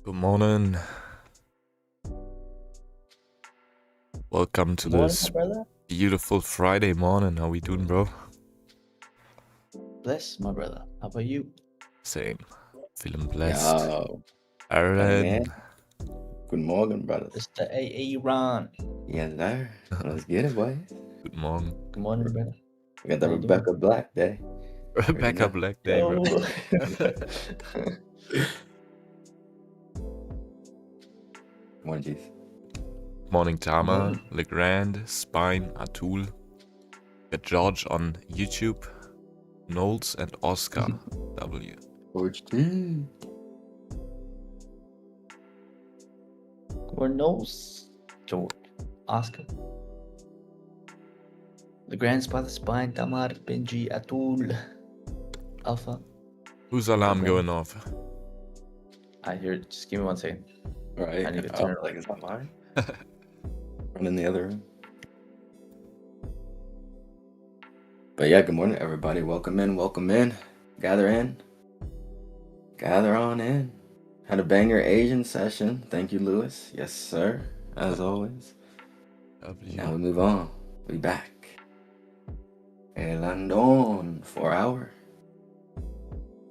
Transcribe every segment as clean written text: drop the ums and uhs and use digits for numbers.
Good morning. Welcome to Morning, this my brother. beautiful Friday morning. How we doing, bro? Bless, my brother. How about you? Same. Feeling blessed. Yo, Aaron. good morning, brothers. It's the AA Ron. Yes, sir. Let's get it, boys. Good morning. Good morning, brother. We got the How you Rebecca Black Day. Rebecca know. Black Day, bro. Yo. Morning, Chief. Morning, Tama, Morning. Legrand, Spine, Atul. Got George on YouTube. Knowles and Oscar W. George T. We're nose. George. Oscar. The Grand Spot, Spine, Tamar, Benji, Atul, Alpha. Whose alarm Okay. going off? I hear it. Just give me 1 second. Right. I need to Oh, turn it like it's not mine. Run in the other room. But yeah, good morning, everybody. Welcome in. Welcome in. Gather in. Gather on in. Had a banger Asian session. Thank you, Lewis. Yes, sir. As always. W. Now we move on. We back. El Andon. 4 hour.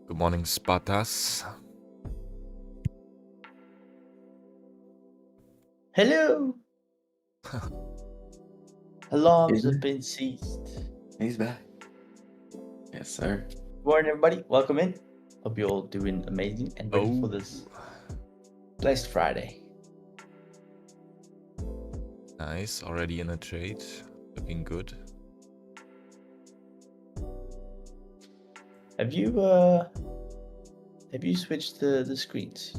Good morning, Spartas. Hello. Alarms Isn't have it? been ceased. He's back. Yes, sir. Good morning, everybody. Welcome in. Hope you're all doing amazing and ready for this blessed Friday. Nice. Already in a trade. Looking good. Have you switched the screens,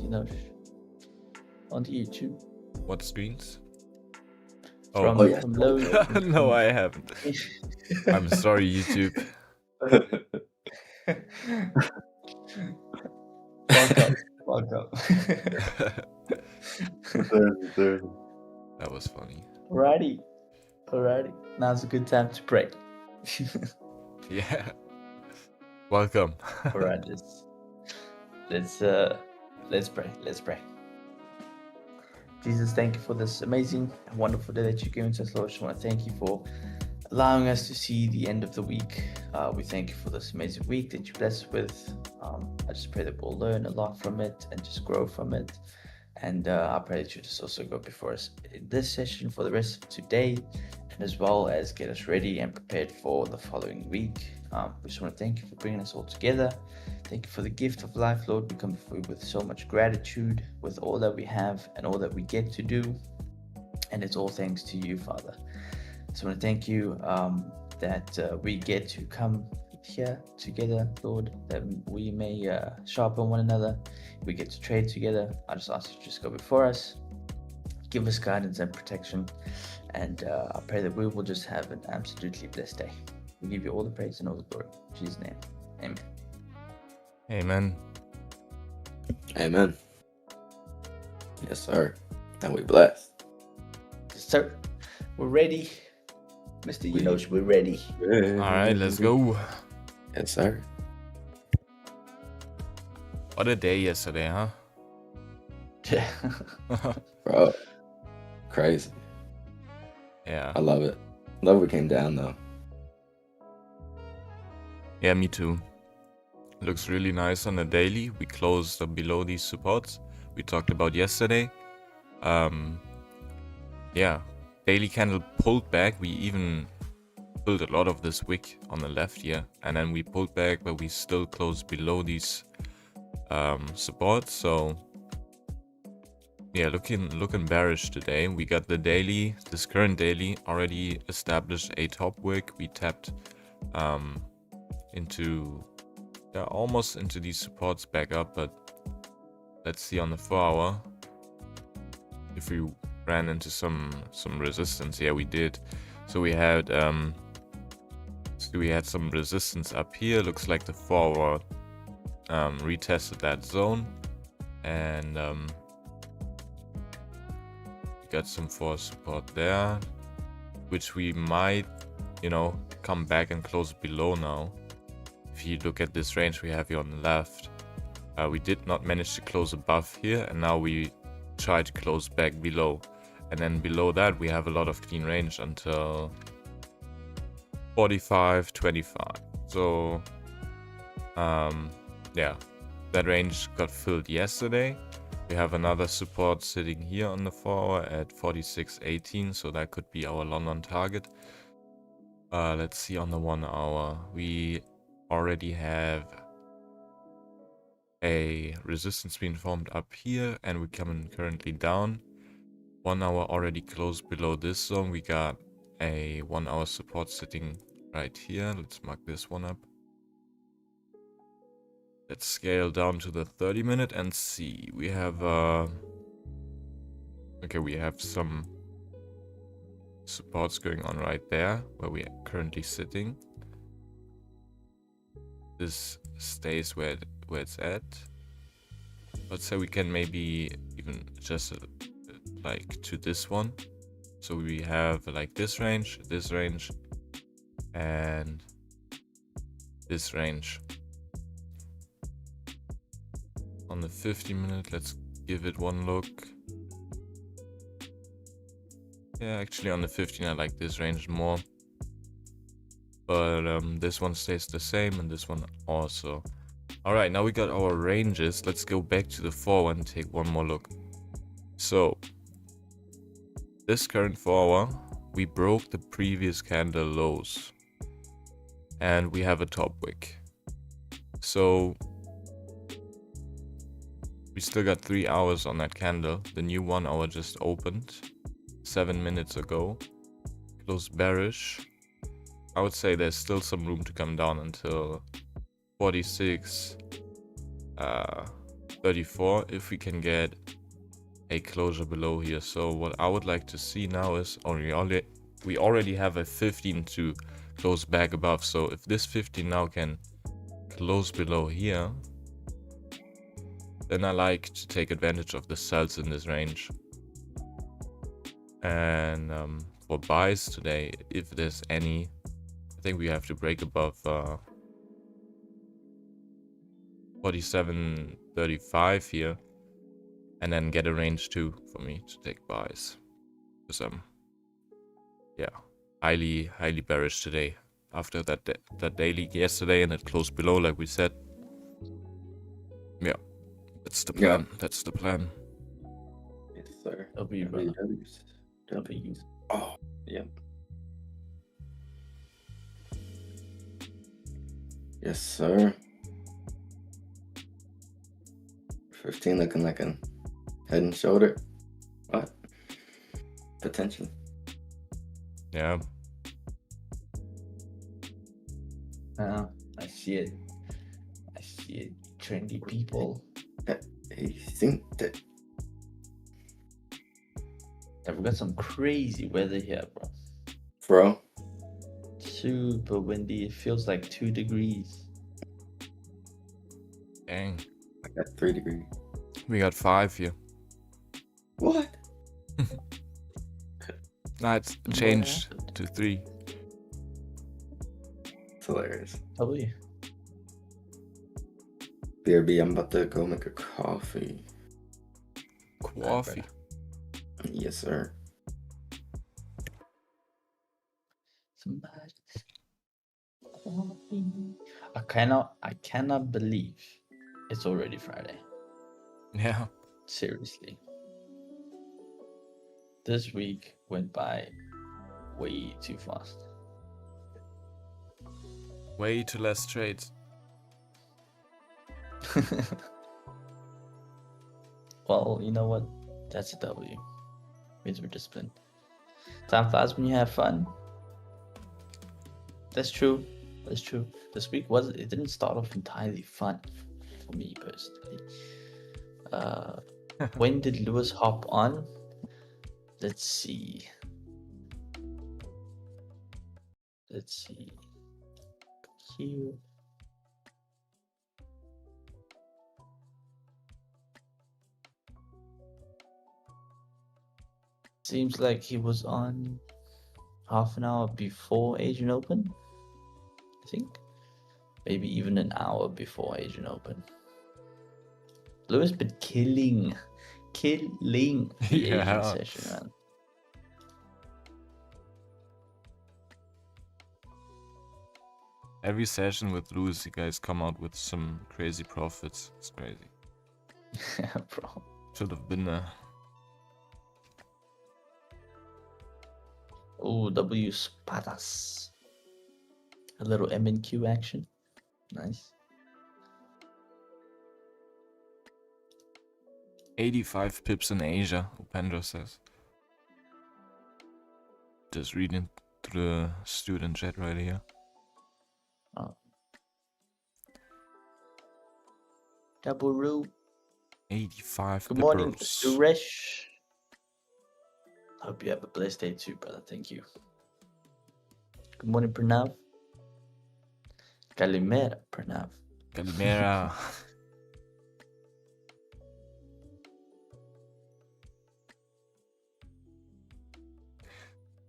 onto YouTube? What screens? From, Oh, yeah. from low. No, I haven't. I'm sorry, YouTube. Fuck up. That was funny. Alrighty. Now's a good time to pray. Yeah. Welcome. Alright, let's pray. Jesus, thank you for this amazing and wonderful day that you've given to us, Lord. I just want to thank you for allowing us to see the end of the week. We thank you for this amazing week that you blessed us with. I just pray that we'll learn a lot from it and just grow from it. And I pray that you just also go before us in this session for the rest of today, and as well as get us ready and prepared for the following week. We just want to thank you for bringing us all together. Thank you for the gift of life, Lord. We come before you with so much gratitude, with all that we have and all that we get to do. And it's all thanks to you, Father. So I want to thank you that we get to come here together, Lord, that we may sharpen one another. We get to trade together. I just ask you to just go before us, give us guidance and protection. And I pray that we will just have an absolutely blessed day. We give you all the praise and all the glory. In Jesus' name, amen. Amen. Amen. Yes, sir. And we blessed. Sir, we're ready. Mr. Yunosh, we're ready. Alright, let's go. Yes, sir. What a day yesterday, huh? Bro. Crazy. Yeah. I love it. Love we came down, though. Yeah, me too. Looks really nice on the daily. We closed below these supports we talked about yesterday. Yeah, daily candle pulled back. We even built a lot of this wick on the left here, and then we pulled back, but we still closed below these supports. So yeah, looking bearish today. We got the daily, this current daily, already established a top wick. We tapped into almost into these supports back up, but let's see on the 4 hour if we ran into some resistance. Yeah, we did. So we had some resistance up here. Looks like the 4 hour retested that zone, and got some force support there, which we might, come back and close below now. If you look at this range we have here on the left, We did not manage to close above here, and now we try to close back below. And then below that, we have a lot of clean range until 45.25. So, yeah, that range got filled yesterday. We have another support sitting here on the 4 hour at 46.18, so that could be our London target. Let's see on the 1 hour. We already have a resistance being formed up here, and we're coming currently down. 1 hour already closed below this zone. We got a 1 hour support sitting right here. Let's mark this one up. Let's scale down to the 30-minute and see. We have okay, we have some supports going on right there where we are currently sitting. This stays where it's at. Let's say we can maybe even adjust it like to this one. So we have like this range, and this range. On the 50-minute, let's give it one look. Yeah, actually on the 15 I like this range more. But this one stays the same and this one also. Alright, now we got our ranges. Let's go back to the 4 and take one more look. So, this current 4 hour, we broke the previous candle lows. And we have a top wick. So, we still got 3 hours on that candle. The new 1 hour just opened 7 minutes ago. Closed bearish. I would say there's still some room to come down until 46, 34 if we can get a closure below here. So what I would like to see now is we already have a 15 to close back above. So if this 15 now can close below here, then I like to take advantage of the sells in this range. And for buys today, if there's any, I think we have to break above 47.35 here, and then get a range 2 for me to take buys. Because yeah, highly bearish today after that daily yesterday, and it closed below like we said. Yeah, that's the plan. Yeah. That's the plan. Yes, sir. W, brother. W's. Oh, yep. Yes, sir. 15 looking like a head and shoulder. What? Potentially. Yeah. I see it. I see it. Trendy people. He think that. Yeah, we got some crazy weather here, bro. Bro. Super windy. It feels like 2 degrees. Dang. I got 3 degrees. We got 5 here. What? Nah, it's changed to 3. It's hilarious. Probably. BRB, I'm about to go make a coffee. Coffee. Yes, sir. Somebody. I cannot believe it's already Friday. Yeah. Seriously. This week went by way too fast. Way too less trades. Well, you know what? That's a W. Means we're disciplined. Time flies when you have fun. That's true. That's true. This week it didn't start off entirely fun for me personally. When did Lewis hop on? Let's see. Here. Seems like he was on half an hour before Asian Open. I think. Maybe even an hour before Asian Open. Lewis been killing the Asian Yeah. session, man. Every session with Lewis, you guys come out with some crazy profits. It's crazy. Yeah, bro. Should have been there. Oh, W Spadas. A little M and Q action. Nice. 85 pips in Asia, Upendra says. Just reading through the student chat right here. Oh. Double root. 85 Good morning, pippers. Suresh. Hope you have a blessed day too, brother. Thank you. Good morning, Pranav. Kalimera, Pranav. Kalimera.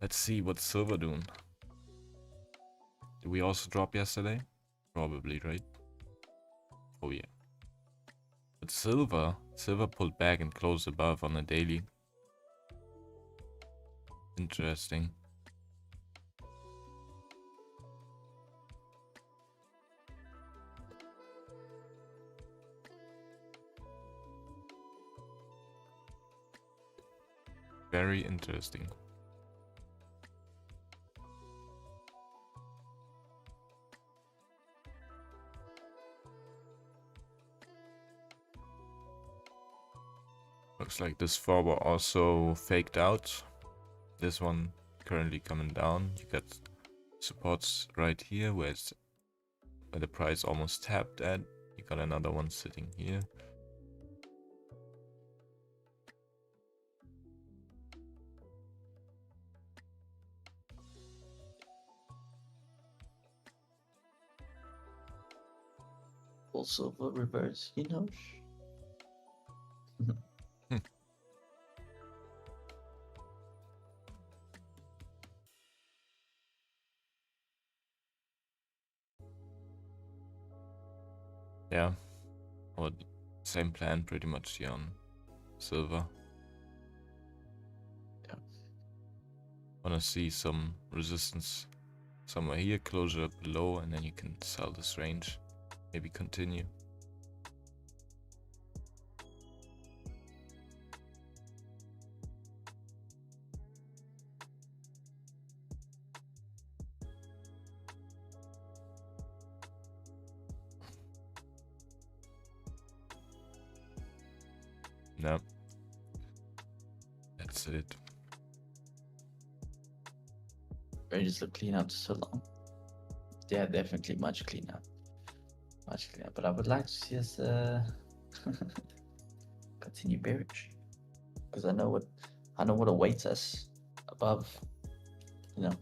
Let's see what's silver doing. Did we also drop yesterday? Probably, right? Oh yeah. But silver pulled back and closed above on the daily. Interesting. Very interesting. Looks like this forward also faked out. This one currently coming down. You got supports right here where the price almost tapped at. You got another one sitting here. Also, what reverse, you know? Yeah. Or same plan pretty much here on silver. Yeah. Wanna see some resistance somewhere here, closure below, and then you can sell this range. Maybe continue. No. That's it. Ranges look clean out so long. Yeah, definitely much cleaner. Much cleaner. But I would like to see us continue bearish. Because I know what awaits us above, you know.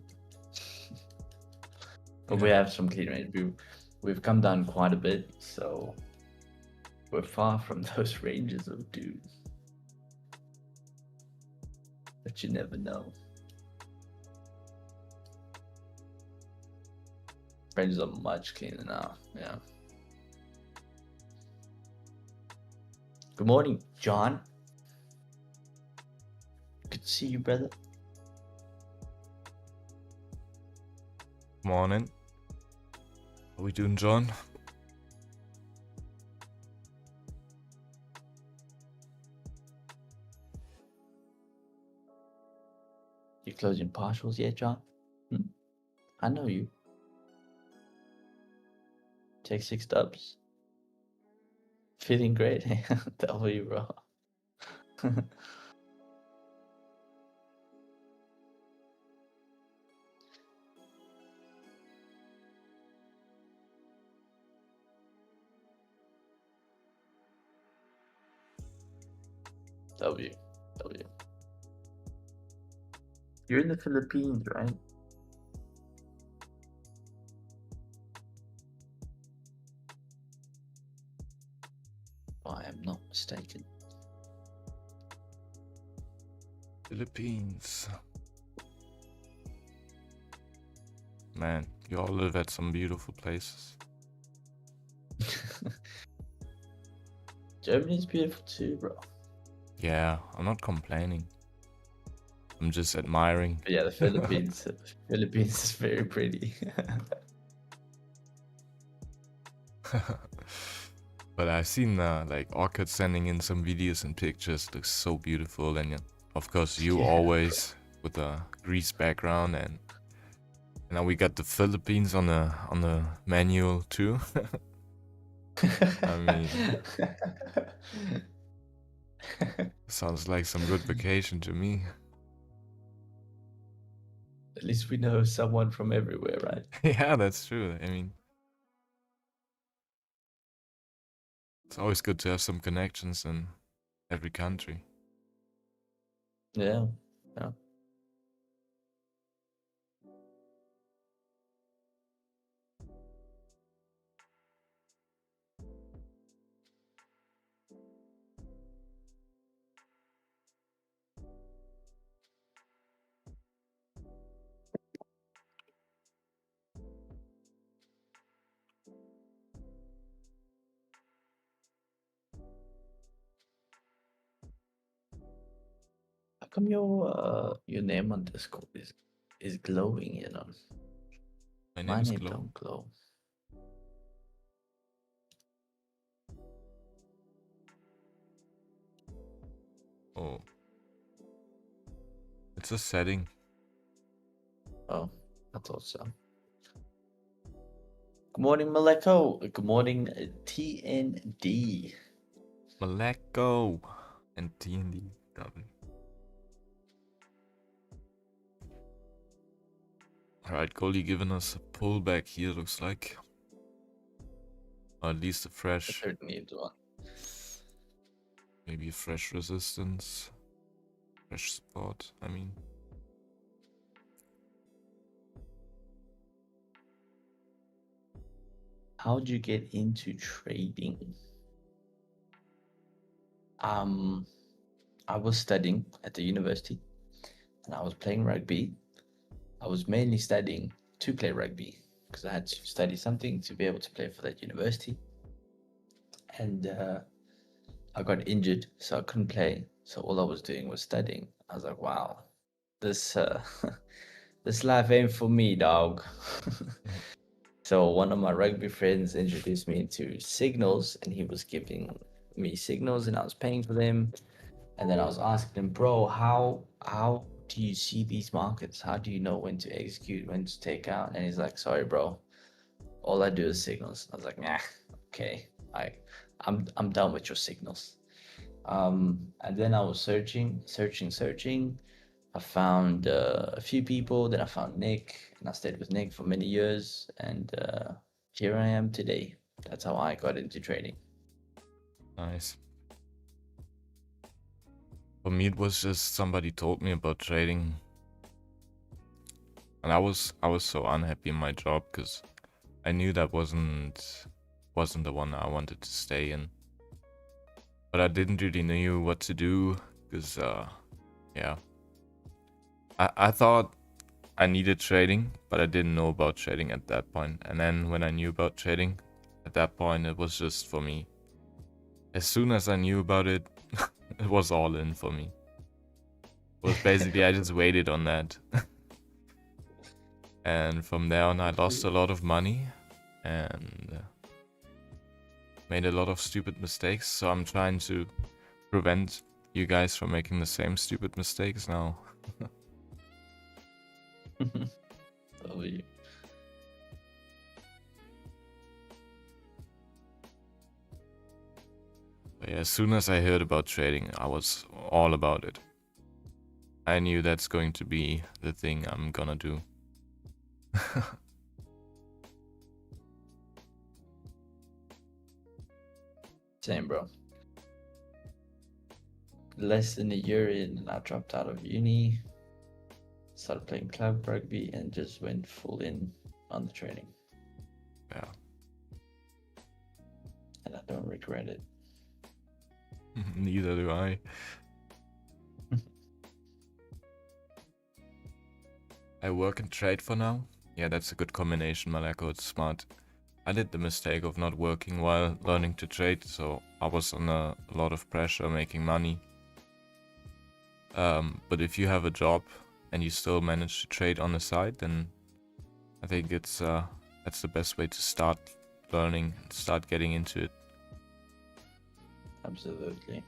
But we have some clean range. We've come down quite a bit, so we're far from those ranges of doom. But you never know. Ranges are much cleaner now, yeah. Good morning, John. Good to see you, brother. Morning. How we doing, John? You closing partials yet, John? I know you. Take 6 dubs. Feeling great. W, bro. W. You're in the Philippines, right? If I am not mistaken. Philippines. Man, you all live at some beautiful places. Germany's beautiful too, bro. Yeah, I'm not complaining. I'm just admiring. But yeah, the Philippines. Philippines is very pretty. But I've seen like Orchid sending in some videos and pictures. Looks so beautiful, and of course you Yeah, always with a Greece background, and now we got the Philippines on the manual too. I mean, sounds like some good vacation to me. At least we know someone from everywhere, right? Yeah, that's true. I mean, it's always good to have some connections in every country. Yeah. Yeah. How come your name on Discord is glowing, you know? My name My is name Glow. don't glow. Oh, it's a setting. Oh, I thought so. Good morning, Maleko. Good morning, TND. Maleko and TNDW. Alright, Goldie giving us a pullback here, looks like. Or at least a I fresh, certainly need one. maybe a fresh resistance. Fresh support, I mean. How'd you get into trading? I was studying at the university and I was playing rugby. I was mainly studying to play rugby because I had to study something to be able to play for that university. And I got injured, so I couldn't play. So all I was doing was studying. I was like, wow, this this life ain't for me, dog. So one of my rugby friends introduced me into signals, and he was giving me signals, and I was paying for them. And then I was asking him, bro, how do you see these markets? How do you know when to execute, when to take out? And he's like, sorry, bro, all I do is signals. I was like, nah, okay, I'm done with your signals. And then I was searching. I found a few people. Then I found Nick, and I stayed with Nick for many years. And here I am today. That's how I got into trading. Nice. For me, it was just somebody told me about trading, and I was so unhappy in my job because I knew that wasn't the one I wanted to stay in. But I didn't really know what to do because yeah, I thought I needed trading, but I didn't know about trading at that point. And then when I knew about trading, at that point it was just for me. As soon as I knew about it, it was all in for me. It was basically I just waited on that. And from there on I lost a lot of money and made a lot of stupid mistakes. So I'm trying to prevent you guys from making the same stupid mistakes now. Oh, you. But yeah, as soon as I heard about trading, I was all about it. I knew that's going to be the thing I'm gonna do. Same, bro. Less than a year in, I dropped out of uni, started playing club rugby, and just went full in on the trading. Yeah. And I don't regret it. Neither do I. I work and trade for now. Yeah, that's a good combination, Malako. It's smart. I did the mistake of not working while learning to trade, so I was under a lot of pressure making money. But if you have a job and you still manage to trade on the side, then I think that's the best way to start learning and start getting into it. Absolutely.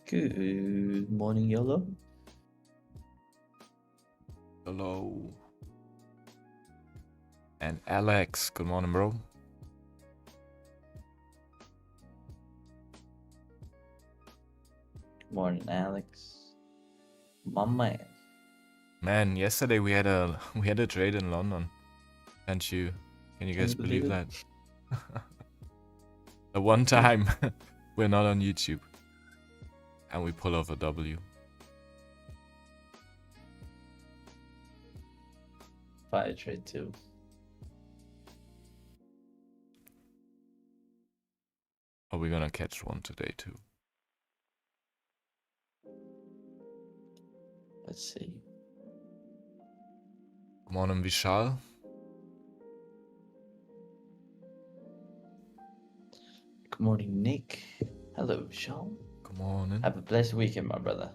Good morning, Yolo. Hello. And Alex, good morning, bro. Good morning, Alex. My man. Man, yesterday we had a trade in London. Can you guys believe that? The one time we're not on YouTube and we pull off a W. Fire trade too. Are we gonna catch one today too? Let's see. Good morning, Vishal. Good morning, Nick. Hello, Sean. Good morning. Have a blessed weekend, my brother.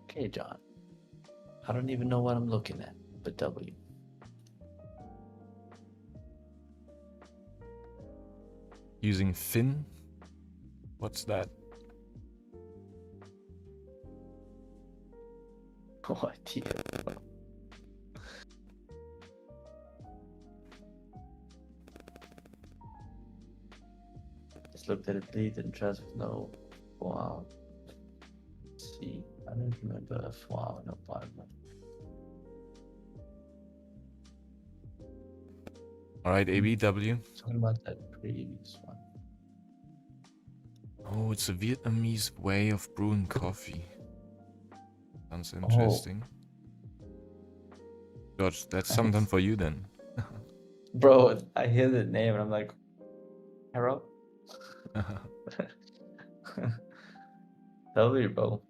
Okay, John. I don't even know what I'm looking at, but W. Using Fin? What's that? No idea. Just looked at it, bleed and trust with no wow. Let's see, I don't remember if wow, no partner. Alright, ABW. Talking about that previous one. Oh, it's a Vietnamese way of brewing coffee. Sounds interesting. George, that's something for you then. Bro, I hear the name and I'm like, Harold? W, bro.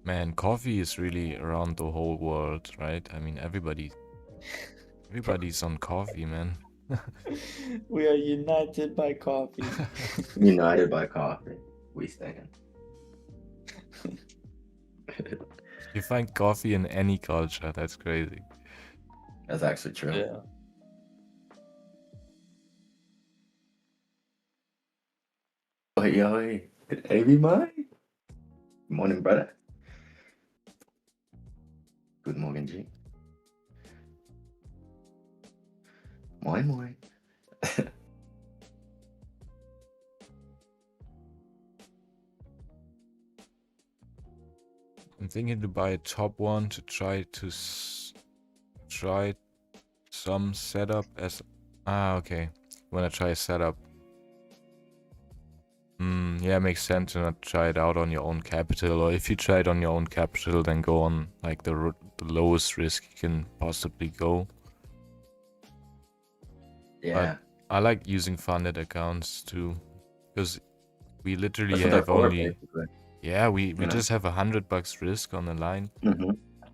Man, coffee is really around the whole world, right? I mean, everybody's on coffee, man. We are united by coffee. United by coffee. We stand. You find coffee in any culture. That's crazy. That's actually true. Yeah. Oi, oi. AB mine? Good morning, brother. Good morning, G. Moin, moin. I'm thinking to buy a top one to try some setup as okay. Wanna try a setup. Yeah, makes sense to not try it out on your own capital, or if you try it on your own capital, then go on like the lowest risk you can possibly go. Yeah. But I like using funded accounts too, because we literally That's what they're have for, only basically. yeah we You know? just have $100 risk on the line,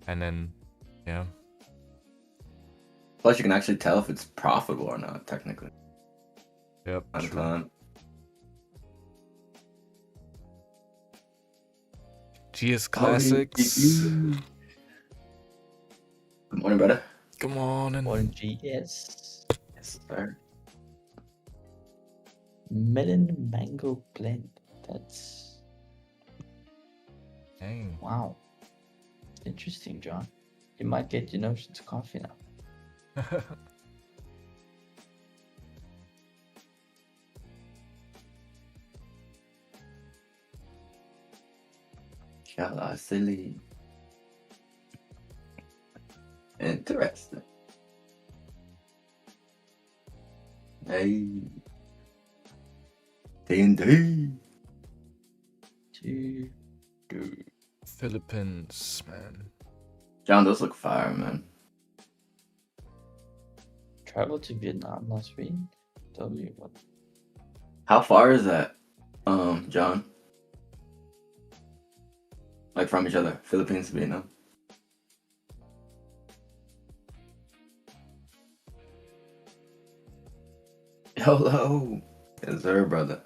and then yeah. Plus, you can actually tell if it's profitable or not, technically. Yep. On True. time. GS Classics. Good morning, brother. Good morning. Morning, GS. Yes, sir. Melon mango blend. That's Dang. wow. Interesting, John. You might get your notions of coffee now. Shall I silly? Interesting. Hey. D&D. Two. Philippines, man. John, those look fire, man. Traveled to Vietnam last week. What? How far is that, John? Like from each other, Philippines to Vietnam. Hello. Yes, sir, brother.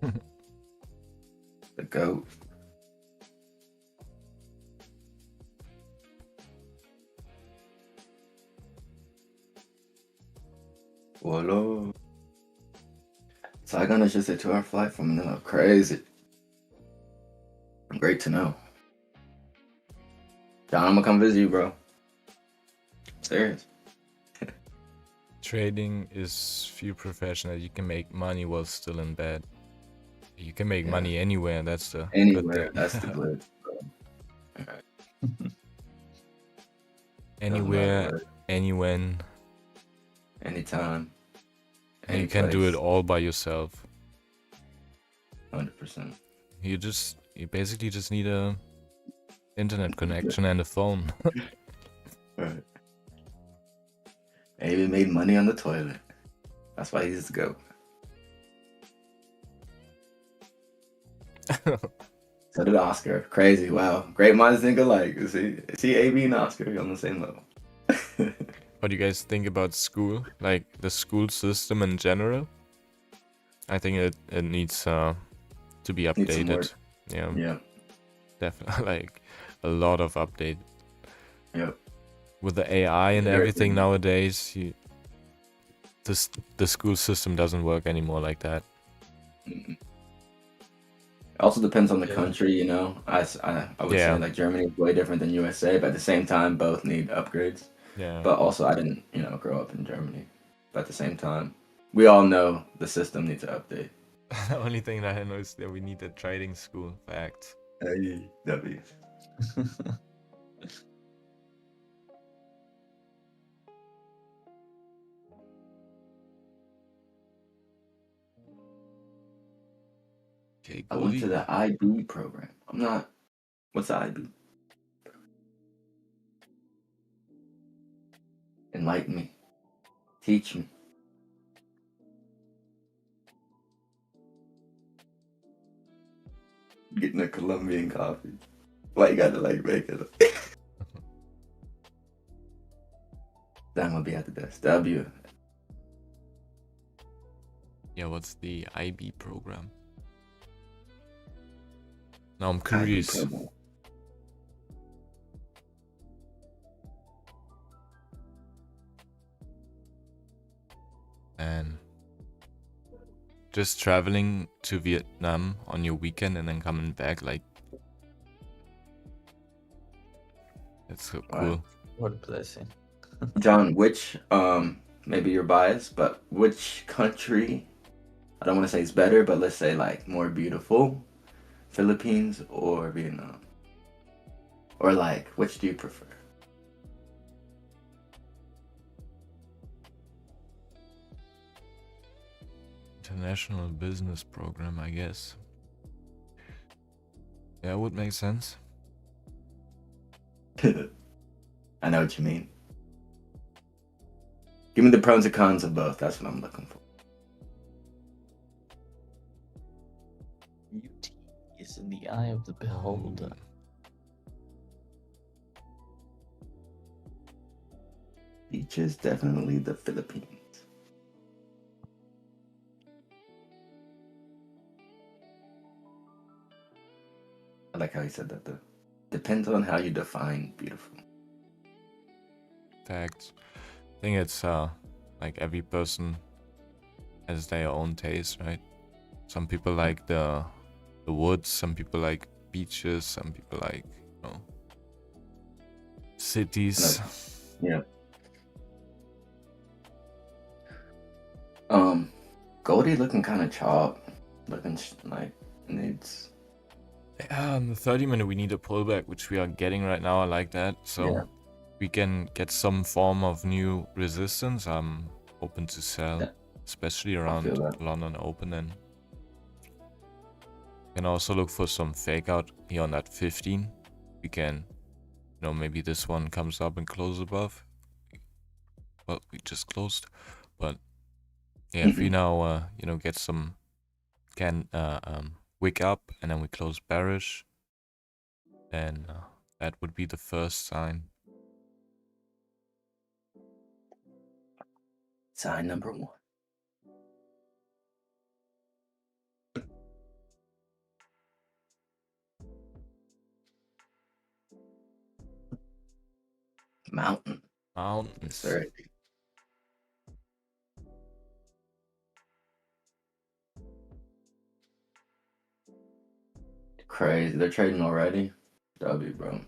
The goat. Hello. Saigon is just a 2-hour flight from Manila. Crazy. Great to know. John, I'm gonna come visit you, bro. Serious. Trading is few professional. You can make money while still in bed. You can make money anywhere. That's the Anywhere. good thing. That's the glitch, bro. Anywhere, anywhen, anytime. and you can do it all by yourself. 100%. You basically just need a internet connection and a phone. Right. And even made money on the toilet. That's why he's the GOAT. So did Oscar. Crazy. Wow. Great minds think alike. See AB and Oscar on the same level. What do you guys think about school? Like the school system in general? I think it needs to be Needs some updated. work. Yeah. Definitely. Like a lot of update. Yep. With the AI and Very everything good. nowadays, the school system doesn't work anymore like that. Mm-mm. Also depends on the Yeah. country, you know. I would Yeah. say like Germany is way different than USA, but at the same time, both need upgrades. Yeah. But also, I didn't, grow up in Germany. But at the same time, we all know the system needs to update. The only thing that I know is that we need a trading school. Fact. Hey, W. Okay, I went to Goldie. the IB program. I'm not. What's the IB? Enlighten me. Teach me. Getting a Colombian coffee. Why you gotta make it? Then I'm gonna be at the desk. W. Yeah, what's the IB program? Now I'm curious. IB program. And just traveling to Vietnam on your weekend and then coming back, like that's so Wow. cool. What a blessing. John, which maybe you're biased, but which country, I don't want to say it's better, but let's say like more beautiful, Philippines or Vietnam? Or like, which do you prefer? International business program, I guess. Yeah, would make sense. I know what you mean. Give me the pros and cons of both. That's what I'm looking for. Beauty is in the eye of the beholder. Beach is definitely the Philippines. I like how he said that though. Depends on how you define beautiful. Fact. I think it's like every person has their own taste, right? Some people like the woods, some people like beaches, some people like, cities. Yeah. Goldie looking kind of chopped. Looking like needs On the 30-minute, we need a pullback, which we are getting right now. I like that. So Yeah. we can get some form of new resistance. I'm open to sell, Yeah. especially feel around that. London Open. And can also look for some fake out here on that 15. We can, maybe this one comes up and close above. Well, we just closed, but yeah, if we now, get some wick up and then we close bearish, then that would be the first sign. Sign number 1. Mountain. Mountains. Sir. Crazy. They're trading already. W, bro.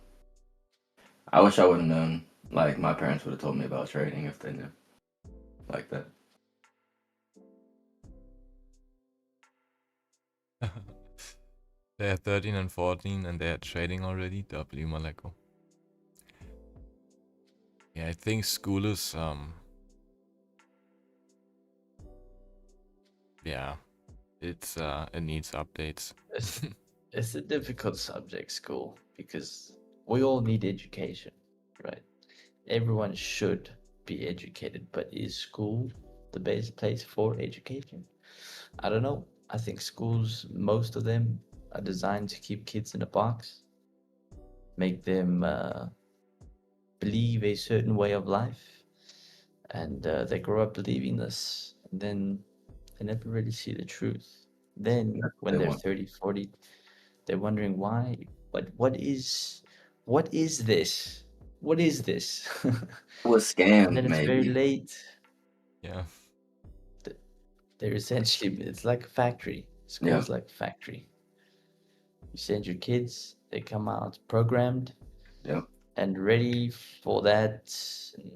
I wish I would have known. Like, my parents would have told me about trading if they knew. Like that. They're 13 and 14 and they're trading already. W Maleko. Yeah, I think school is yeah, it needs updates. It's a difficult subject, school, because we all need education, right? Everyone should be educated, but is school the best place for education? I don't know. I think schools, most of them, are designed to keep kids in a box, make them believe a certain way of life, and they grow up believing this, and then they never really see the truth. Then when They they're want 30, 40, they're wondering why. What is this? What is this? it was And then scammed, it's very maybe. late. Yeah. They're essentially, it's like a factory. School's like a factory. You send your kids, they come out programmed Yep. and ready for that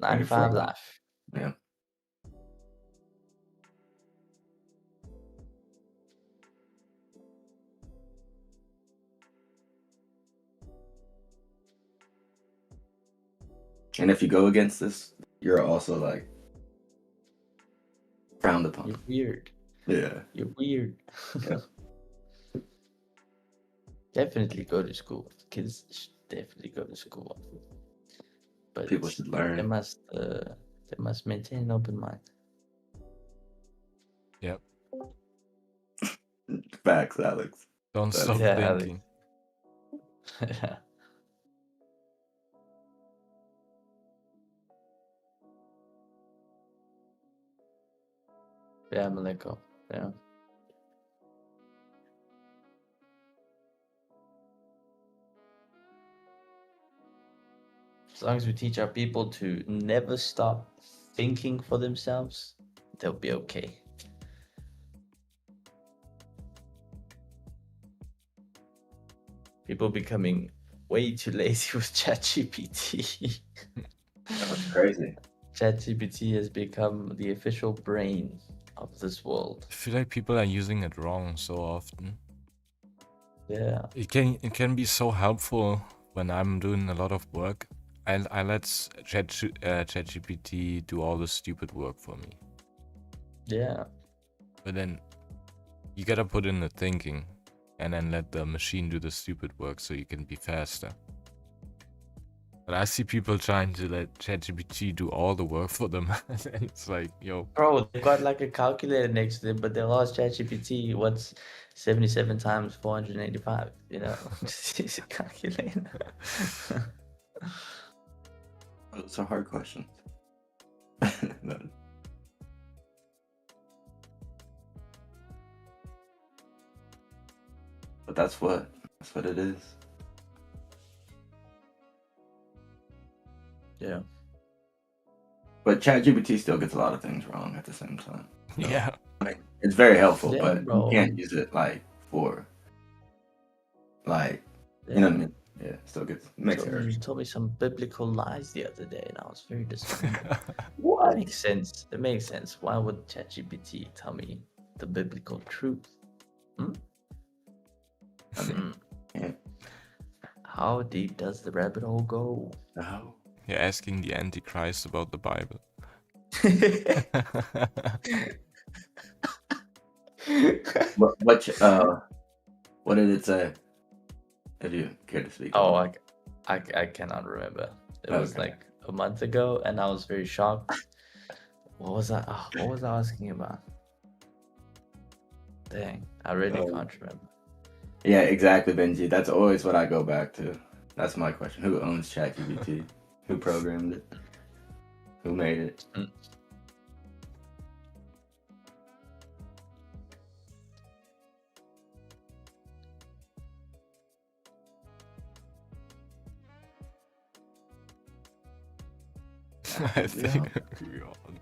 9 Ready to for 5 it. life. Yeah. And if you go against this, you're also like frowned upon. You're weird. Yeah. You're weird. Yeah. Definitely go to school. Kids should definitely go to school. But People should they learn. must maintain an open mind. Yep. Facts, Alex. Don't That's- stop Yeah, thinking. Yeah, Maleko. Yeah. As long as we teach our people to never stop thinking for themselves, they'll be okay. People becoming way too lazy with ChatGPT. That's crazy. ChatGPT has become the official brain of this world. I feel like people are using it wrong so often. Yeah. It can be so helpful when I'm doing a lot of work. I let ChatGPT do all the stupid work for me. Yeah. But then you gotta put in the thinking and then let the machine do the stupid work so you can be faster. But I see people trying to let ChatGPT do all the work for them. And it's like, yo. Bro, they've got like a calculator next to them, but they'll ask ChatGPT what's 77 times 485, you know? Just use a calculator. Those are hard questions. But that's what it is. Yeah. But ChatGPT still gets a lot of things wrong at the same time. So, Yeah. like, it's very helpful, Yeah, but bro. you can't use it like for like Yeah. you know what I mean? Yeah, still makes errors. You told me some biblical lies the other day, and I was very disappointed. What? It makes sense. It makes sense. Why would ChatGPT tell me the biblical truth? I mean, How deep does the rabbit hole go? No. You're asking the Antichrist about the Bible. What did it say? If you care to speak. Oh, on it. I cannot remember. It was Okay. like a month ago, and I was very shocked. What was I? What was I asking about? Dang, I really can't remember. Yeah, exactly, Benji. That's always what I go back to. That's my question. Who owns ChatGPT? Who programmed it? Who made it? I think we all know.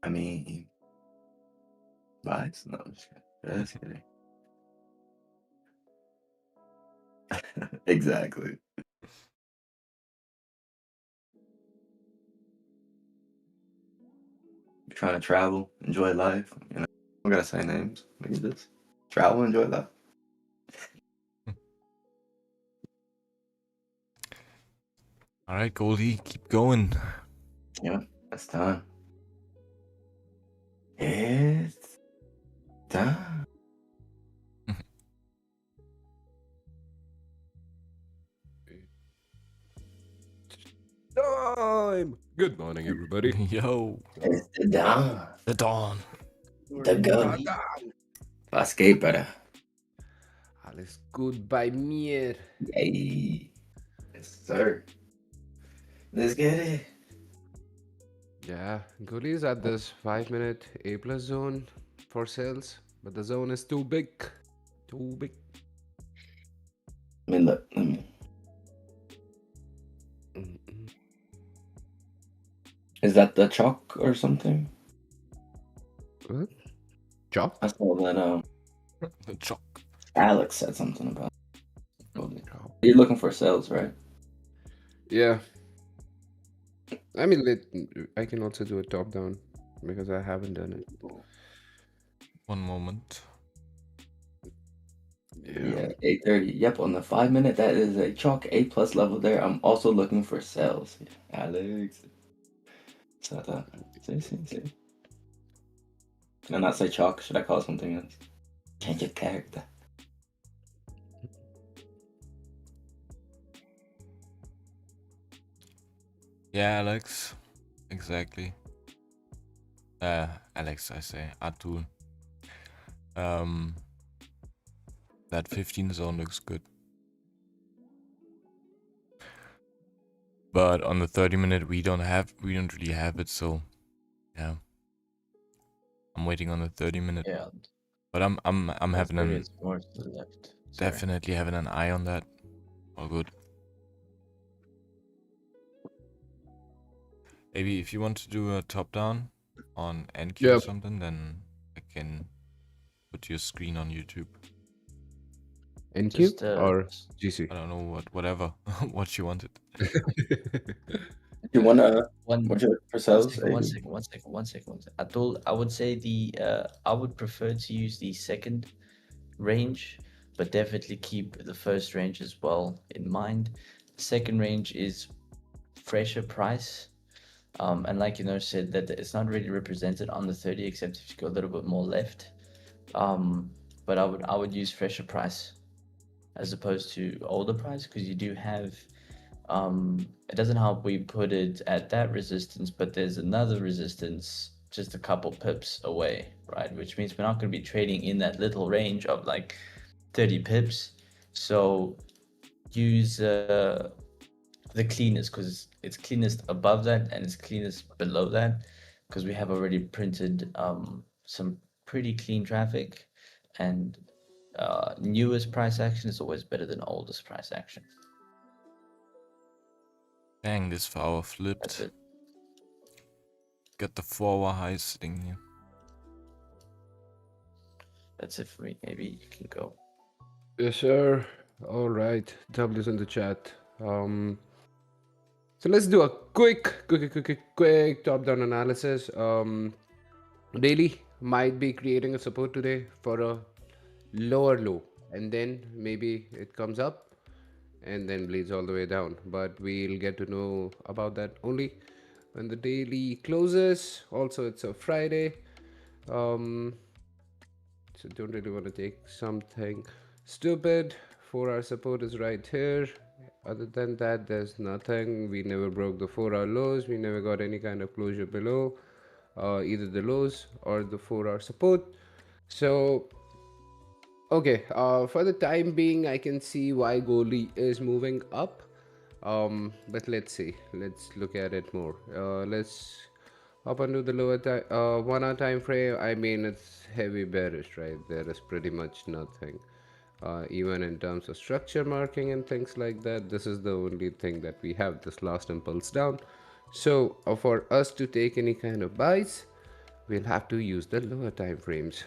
I mean, buys? No, I'm just kidding. Exactly. Trying to travel, enjoy life. You know, I'm gonna say names. We can just travel, enjoy life. All right, Goldie, keep going. Yeah, it's time. It's time. Time! Good morning, everybody. Yo, It's the dawn. the dawn. The go. Was geht, brother? Alles gut bei mir. Yay. Yes, sir. Let's get it. Yeah, Goolie's at this 5-minute A plus zone for sales, but the zone is too big. Too big. I mean, look. Let me. Mm-mm. Is that the chalk or something? What? Chop? I saw that The chalk. Alex said something about it. Chop. You're looking for sales, right? Yeah. I mean, I can also do a top down because I haven't done it. One moment. Yeah, 8:30. Yep, on the 5 minute, that is a chalk A plus level there. I'm also looking for sales. Alex. So I thought, see. Can I not say chalk? Should I call it something else? Change your character. Yeah, Alex. Exactly. Alex, I say. Atul. That 15 zone looks good. But on the 30-minute, we don't really have it, so yeah. I'm waiting on the 30-minute. Yeah. But I'm having Maybe an it's more to the left. Sorry. definitely having an eye on that. All good. Maybe if you want to do a top down on NQ or Yeah. something, then I can put your screen on YouTube. NQ Just, or GC? I don't know whatever what you wanted. You wanna one what you looking for One sales? second, one second. I would say I would prefer to use the second range, but definitely keep the first range as well in mind. The second range is fresher price. And like said that it's not really represented on the 30, except if you go a little bit more left. But I would use fresher price as opposed to older price, because you do have it doesn't help we put it at that resistance, but there's another resistance just a couple pips away, right? Which means we're not going to be trading in that little range of like 30 pips. So use the cleanest, because it's cleanest above that and it's cleanest below that, because we have already printed some pretty clean traffic, and newest price action is always better than oldest price action. Dang, this 4 hour That's flipped. it. Got the 4 hour high sitting here. That's it for me. Maybe you can go. Yes, sir. All right. W's in the chat. So let's do a quick top-down analysis. Daily might be creating a support today for a lower low, and then maybe it comes up and then bleeds all the way down. But we'll get to know about that only when the daily closes. Also, it's a Friday. Um, so don't really want to take something stupid. 4-hour support is right here. Other than that, there's nothing. We never broke the 4-hour lows. We never got any kind of closure below either the lows or the 4-hour support. So okay, for the time being, I can see why Goldie is moving up. But let's see. Let's look at it more. Let's up onto the lower 1 hour time frame. I mean, it's heavy bearish, right? There is pretty much nothing. Even in terms of structure marking and things like that, this is the only thing that we have, this last impulse down. So for us to take any kind of buys, we'll have to use the lower time frames.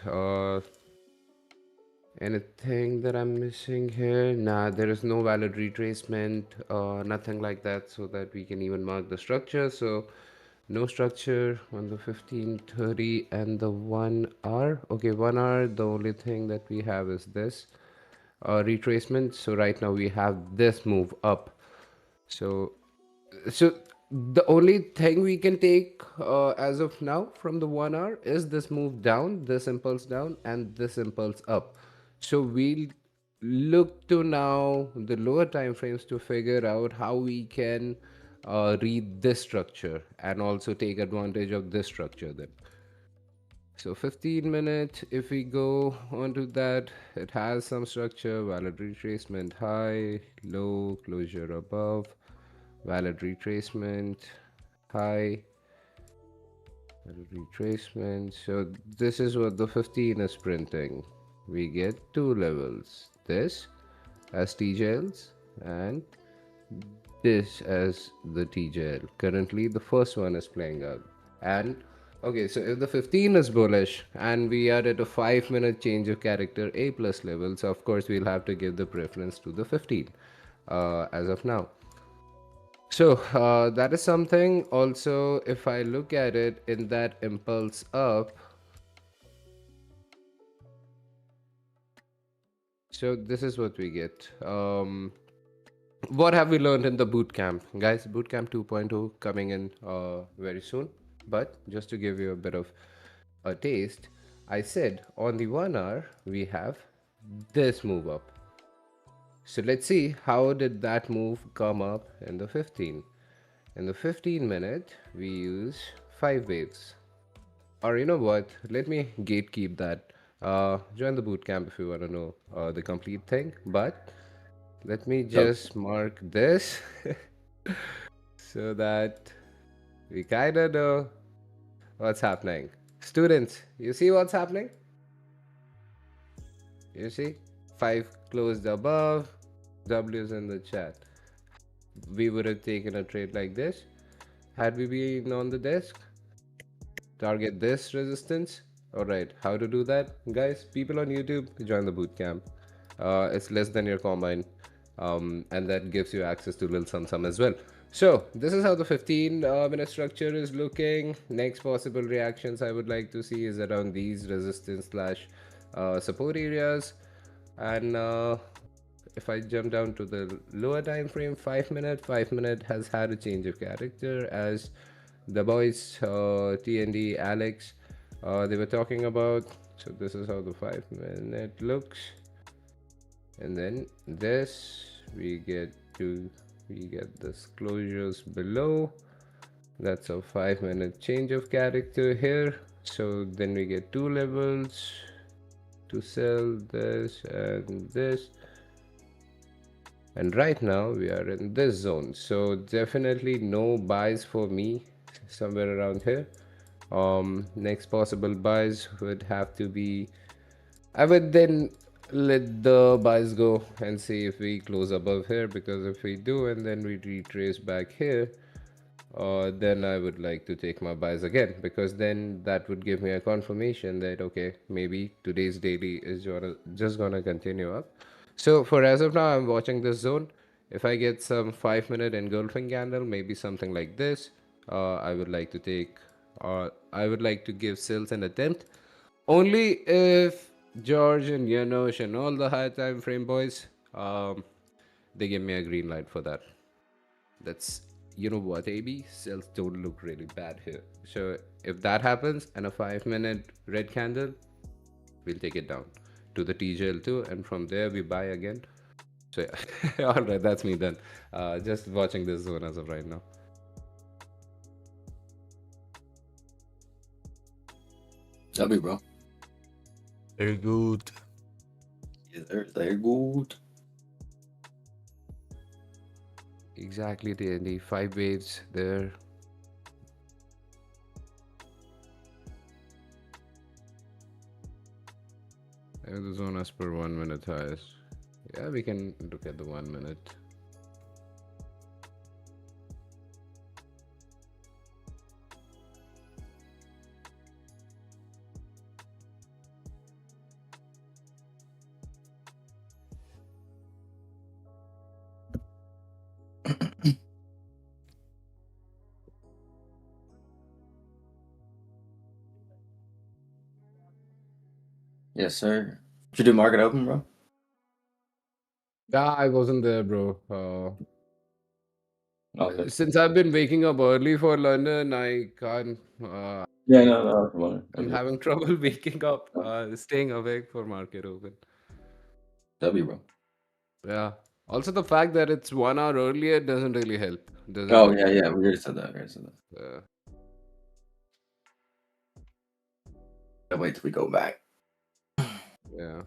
Anything that I'm missing here? Nah, there is no valid retracement, nothing like that, so that we can even mark the structure. So no structure on the 15:30 and the 1 hour. Okay, 1 hour, the only thing that we have is this retracement. So right now we have this move up. So the only thing we can take as of now from the 1 hour is this move down, this impulse down, and this impulse up. So we'll look to now the lower time frames to figure out how we can read this structure and also take advantage of this structure then. So 15 minutes, if we go onto that, it has some structure, valid retracement high, low, closure above, valid retracement high, valid retracement. So this is what the 15 is printing. We get two levels, this as TJLs and this as the TJL. Currently the first one is playing out. And okay, so if the 15 is bullish and we are at a 5-minute change of character A plus level, so of course we'll have to give the preference to the 15 as of now. So that is something. Also, if I look at it in that impulse up, so this is what we get. What have we learned in the bootcamp, guys? Bootcamp 2.0 coming in very soon. But just to give you a bit of a taste, I said on the 1 hour we have this move up. So let's see how did that move come up in the 15. In the 15-minute, we use 5 waves. Or you know what? Let me gatekeep that. Join the bootcamp if you want to know the complete thing. But let me just mark this so that we kind of know what's happening. Students, you see what's happening? You see? 5 closed above, W's in the chat. We would have taken a trade like this had we been on the desk. Target this resistance. Alright, how to do that? Guys, people on YouTube, join the bootcamp. It's less than your combine. And that gives you access to little sum as well. So this is how the 15-minute structure is looking. Next possible reactions I would like to see is around these resistance slash support areas. And if I jump down to the lower time frame, 5 minute has had a change of character, as the boys TND Alex they were talking about. So this is how the 5 minute looks, and then this we get this closures below. That's a 5-minute change of character here. So then we get two levels to sell this and this, and right now we are in this zone. So definitely no buys for me somewhere around here. Next possible buys would have to be, I would then let the buys go and see if we close above here, because if we do and then we retrace back here, then I would like to take my buys again, because then that would give me a confirmation that okay, maybe today's daily is just gonna continue up. So for as of now, I'm watching this zone. If I get some 5-minute engulfing candle, maybe something like this, I would like to take, or I would like to give sales an attempt. Only if George and Janosch and all the high time frame boys, they give me a green light for that. That's, you know what, AB? Sales don't look really bad here. So if that happens and a 5-minute red candle, we'll take it down to the TJL2, and from there we buy again. So yeah, all right, that's me done. Just watching this zone as of right now. W, bro. Very good. Yes, sir. Very good. Exactly, the 5 waves there. And the zone as per 1 minute highs. Yeah, we can look at the 1 minute. Yes, sir. Did you do market open, bro? Yeah, I wasn't there, bro. Okay. Since I've been waking up early for London, I can't. Yeah, no, come on. I'm having trouble waking up, staying awake for market open. W, bro. Yeah. Also, the fact that it's 1 hour earlier doesn't really help. Doesn't Oh, help yeah, me. yeah. We already said that. Yeah. Wait till we go back. Yeah.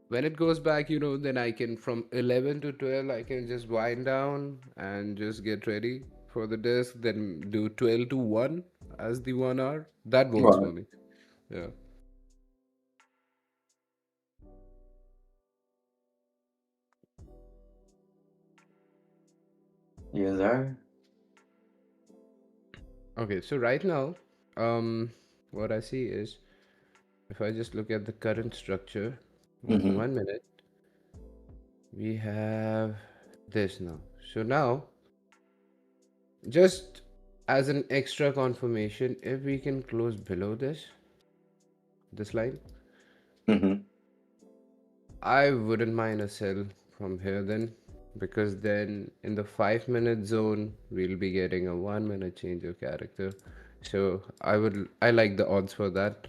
When it goes back, then I can, from 11 to 12, I can just wind down and just get ready for the desk, then do 12 to 1 as the 1 hour. That works Right. for me. Yeah. Yes, sir. Okay, so right now, what I see is, if I just look at the current structure on Mm-hmm. 1 minute, we have this now. So now, just as an extra confirmation, if we can close below this line, Mm-hmm. I wouldn't mind a sell from here then, because then in the 5-minute zone, we'll be getting a 1 minute change of character. So I like the odds for that.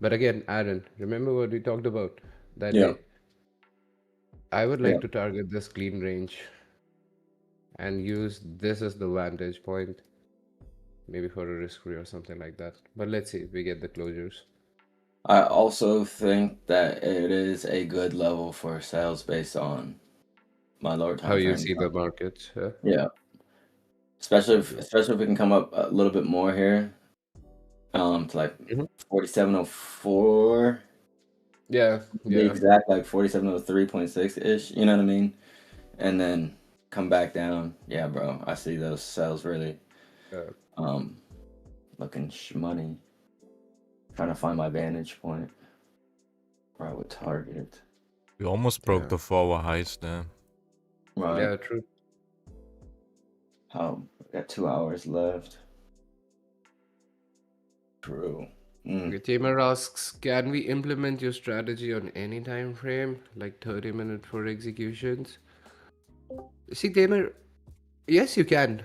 But again, Aaron, remember what we talked about that Yeah. day? I would Yeah. like to target this clean range and use this as the vantage point, maybe for a risk free or something like that. But let's see if we get the closures. I also think that it is a good level for sales based on my lower How time you frame. see the market? Yeah. Yeah. Especially if we can come up a little bit more here. To like Mhm. 4704. Yeah, To be yeah. exact, like 4703.6 ish, you know what I mean? And then come back down. Yeah, bro. I see those sales really Yeah. looking money. Trying to find my vantage point where I would target it. We almost broke Yeah. the 4-hour highs there. Right. Yeah, true. Got 2 hours left. True. Okay, Tamer asks, can we implement your strategy on any time frame, like 30 minutes for executions? See, Tamer, yes, you can.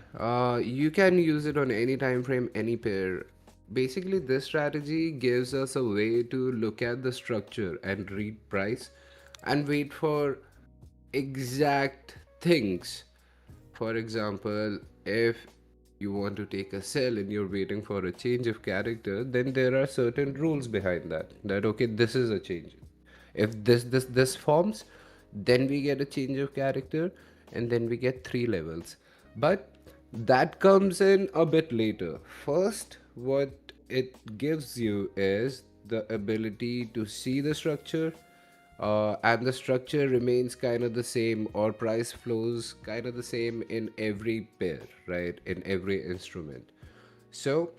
You can use it on any time frame, any pair. Basically, this strategy gives us a way to look at the structure and read price and wait for exact things. For example, if you want to take a sell and you're waiting for a change of character, then there are certain rules behind that. That okay, this is a change. If this forms, then we get a change of character, and then we get 3 levels. But that comes in a bit later. First, what it gives you is the ability to see the structure, and the structure remains kind of the same, or price flows kind of the same in every pair, right? In every instrument. So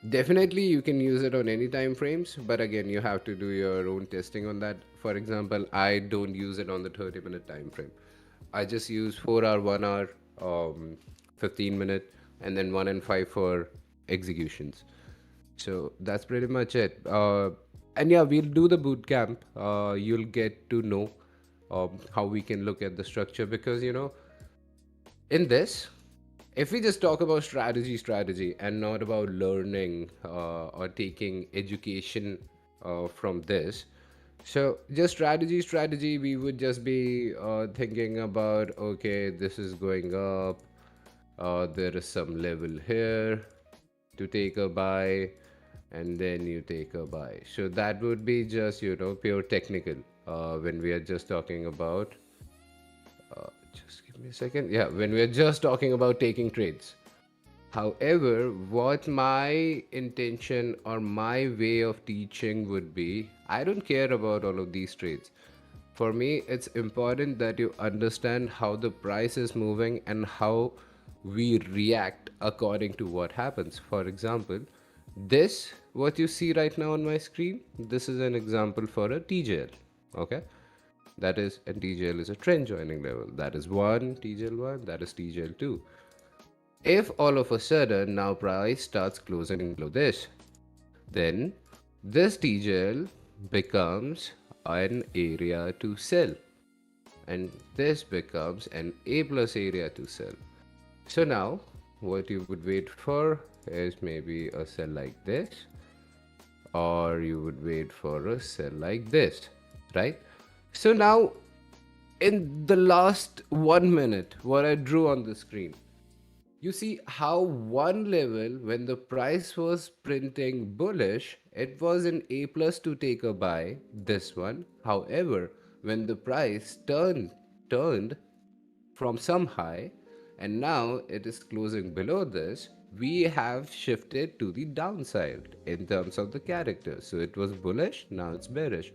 Definitely, you can use it on any time frames, but again, you have to do your own testing on that. For example, I don't use it on the 30-minute time frame. I just use 4 hour, 1 hour, 15 minute, and then 1 and 5 for executions. So that's pretty much it. And yeah, we'll do the boot camp. You'll get to know how we can look at the structure because in this, if we just talk about strategy and not about learning or taking education from this, so just strategy, we would just be thinking about, okay, this is going up, there is some level here to take a buy, and then you take a buy. So that would be just pure technical when we are just talking about just give me a second. Yeah, when we are just talking about taking trades. However, what my intention or my way of teaching would be, I don't care about all of these trades. For me, it's important that you understand how the price is moving and how we react according to what happens. For example, this, what you see right now on my screen, this is an example for a TJL. Okay, that is, and TJL is a trend joining level. That is one TJL1, that is TJL2. If all of a sudden now price starts closing below this, then this TJL becomes an area to sell, and this becomes an A plus area to sell. So now what you would wait for is maybe a sell like this, or you would wait for a sell like this, right? So now in the last 1 minute, what I drew on the screen, you see how one level, when the price was printing bullish, it was an A plus to take a buy, this one. However, when the price turned from some high and now it is closing below this, we have shifted to the downside in terms of the character. So it was bullish, now it's bearish.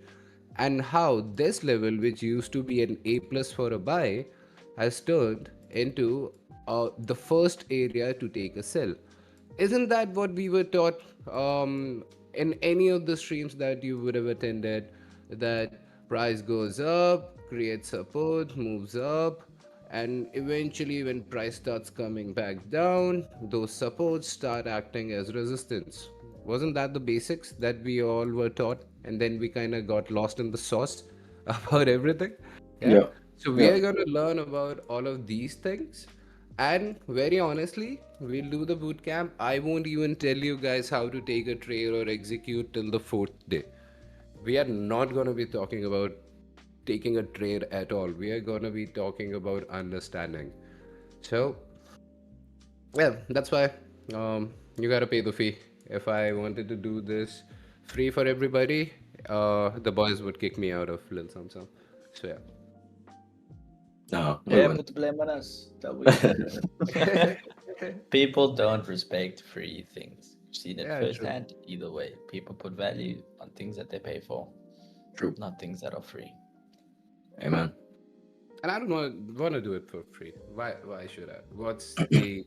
And how this level, which used to be an A plus for a buy, has turned into the first area to take a sell. Isn't that what we were taught in any of the streams that you would have attended? That price goes up, creates support, moves up, and eventually, when price starts coming back down, those supports start acting as resistance. Wasn't that the basics that we all were taught? And then we kind of got lost in the sauce about everything. Yeah. Yep. So we are Yep. going to learn about all of these things. And very honestly, we'll do the boot camp. I won't even tell you guys how to take a trade or execute till the fourth day. We are not going to be talking about taking a trade at all. We are going to be talking about understanding. So, yeah, that's why you got to pay the fee. If I wanted to do this free for everybody, the boys would kick me out of Lil Samsung. So, yeah. No, we Yeah, wouldn't. put the blame on us. That we people don't respect free things. You've seen it Yeah, true. firsthand. Either way, people put value on things that they pay for, True. not things that are free. Amen. And I don't want to do it for free. Why should I? What's the,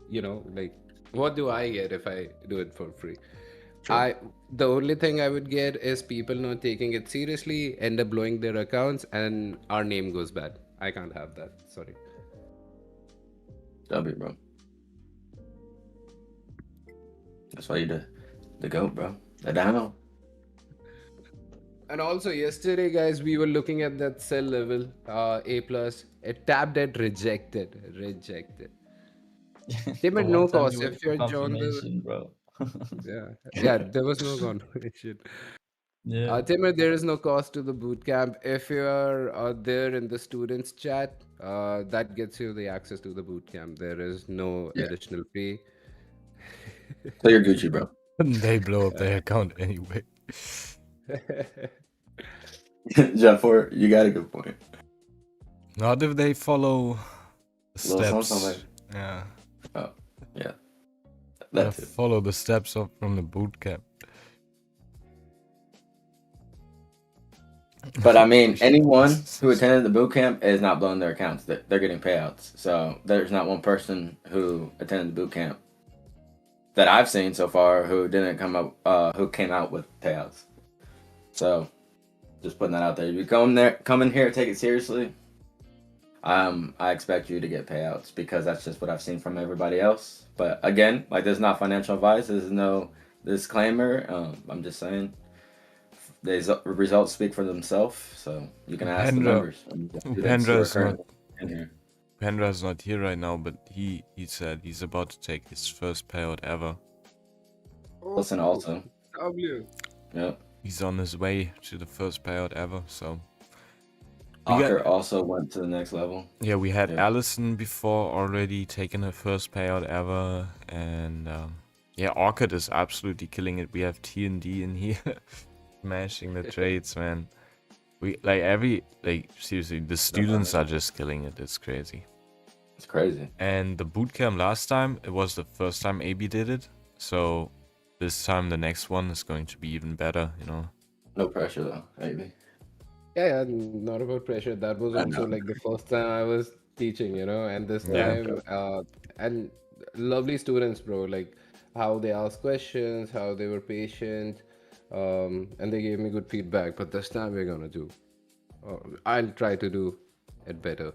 like, what do I get if I do it for free? True. The only thing I would get is people not taking it seriously, end up blowing their accounts, and our name goes bad. I can't have that. Sorry. W, bro. That's why you the GOAT, bro. The Dino. And also yesterday, guys, we were looking at that sell level, A plus. It tapped at rejected. They made no cost. If you're John, bro. yeah, there was no confirmation. Yeah. Timur, there is no cost to the bootcamp. If you are there in the students chat, that gets you the access to the bootcamp. There is no Yeah. additional fee. So you're Gucci, bro. They blow up their account anyway. Jafar, you got a good point. Not if they follow the Little steps. something like- Yeah. Oh, yeah. Gotta That's it. follow the steps up from the boot camp. But I mean, anyone who attended the boot camp is not blowing their accounts. They're getting payouts. So there's not one person who attended the boot camp that I've seen so far who didn't come up, who came out with payouts. So just putting that out there. You come in here, take it seriously. I expect you to get payouts because that's just what I've seen from everybody else. But again, like there's not financial advice. There's no disclaimer. I'm just saying the results speak for themselves. So you can ask the members. Students who are currently in here. Pendra's not here right now, but he said he's about to take his first payout ever. Listen, also. W. Yep. He's on his way to the first payout ever, so. Walker also went to the next level. Yeah, we had Allison before already taking her first payout ever, and yeah, Orchid is absolutely killing it. We have T&D in here, smashing the trades, man. We seriously, the students are just killing it. It's crazy. It's crazy. And the bootcamp last time, it was the first time AB did it, so this time the next one is going to be even better, you know. No pressure though, AB. Yeah, not about pressure. That was also like the first time I was teaching, you know, and this time, and lovely students, bro, like how they asked questions, how they were patient, and they gave me good feedback. But this time we're gonna do, I'll try to do it better.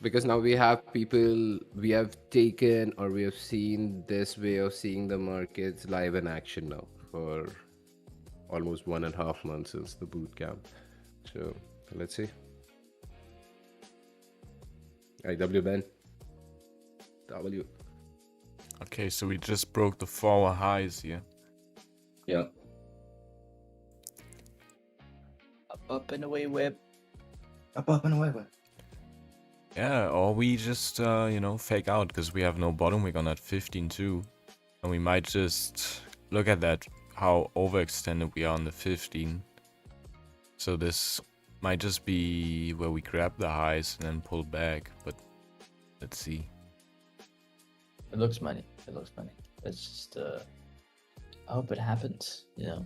Because now we have people, we have taken or we have seen this way of seeing the markets live in action now for almost 1.5 months since the boot camp. So let's see. W Ben. W. Okay, so we just broke the 4-hour highs here. Yep. Up and away, whip. Up and away, whip. Yeah, or we just, you know, fake out because we have no bottom. We're gonna at 15.2. And we might just look at that, how overextended we are on the 15. So this might just be where we grab the highs and then pull back. But let's see. It looks money. It looks money. It's just, I hope it happens, you know.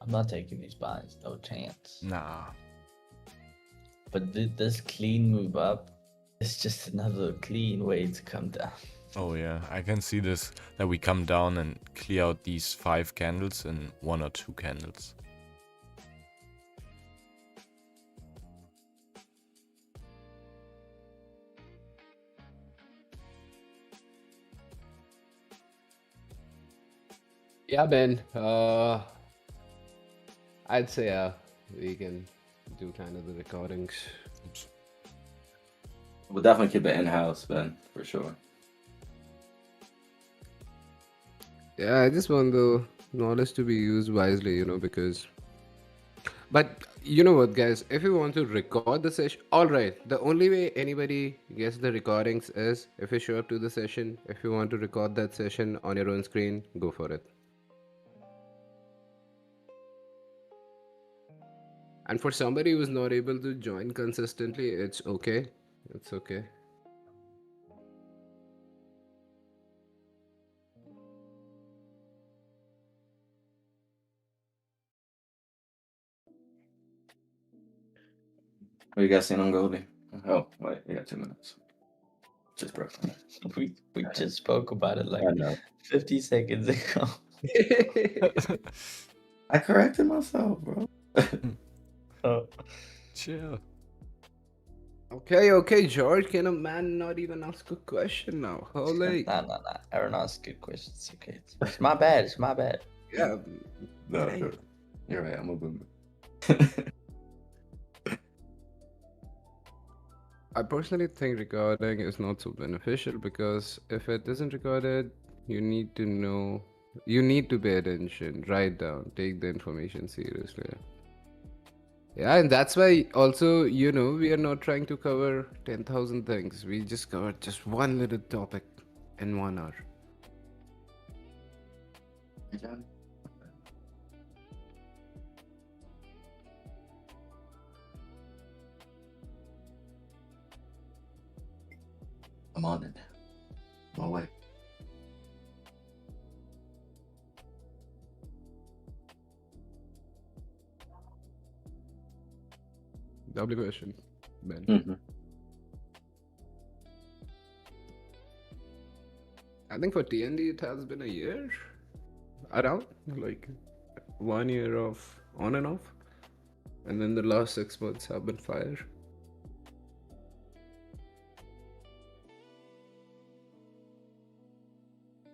I'm not taking these buys. No chance. Nah. But this clean move up, it's just another clean way to come down. Oh yeah, I can see this, that we come down and clear out these 5 candles in 1 or 2 candles. Yeah, Ben. I'd say we can do kind of the recordings. Oops. We'll definitely keep it in-house, Ben, for sure. Yeah, I just want the knowledge to be used wisely, you know, because... But you know what, guys? If you want to record the session... Alright, the only way anybody gets the recordings is if you show up to the session. If you want to record that session on your own screen, go for it. And for somebody who's not able to join consistently, it's okay. It's okay. What you guys seen on Goldie? Oh, wait, you got 2 minutes. Just broke. We just spoke about it like I know. 50 seconds ago. I corrected myself, bro. Oh. Chill. Okay, George, can a man not even ask a question now? Holy. Nah. Aaron asks good questions. Okay, it's my bad. It's my bad. Yeah. No, you're right. I'm a boomer. I personally think recording is not so beneficial because if it isn't recorded, you need to know, you need to pay attention, write down, take the information seriously. Yeah, and that's why also, you know, we are not trying to cover 10,000 things. We just covered just one little topic in 1 hour. Hey, John. I'm on it. My way. W question, Ben. Mm-hmm. I think for TND it has been a year, around like 1 year of on and off, and then the last 6 months have been fire.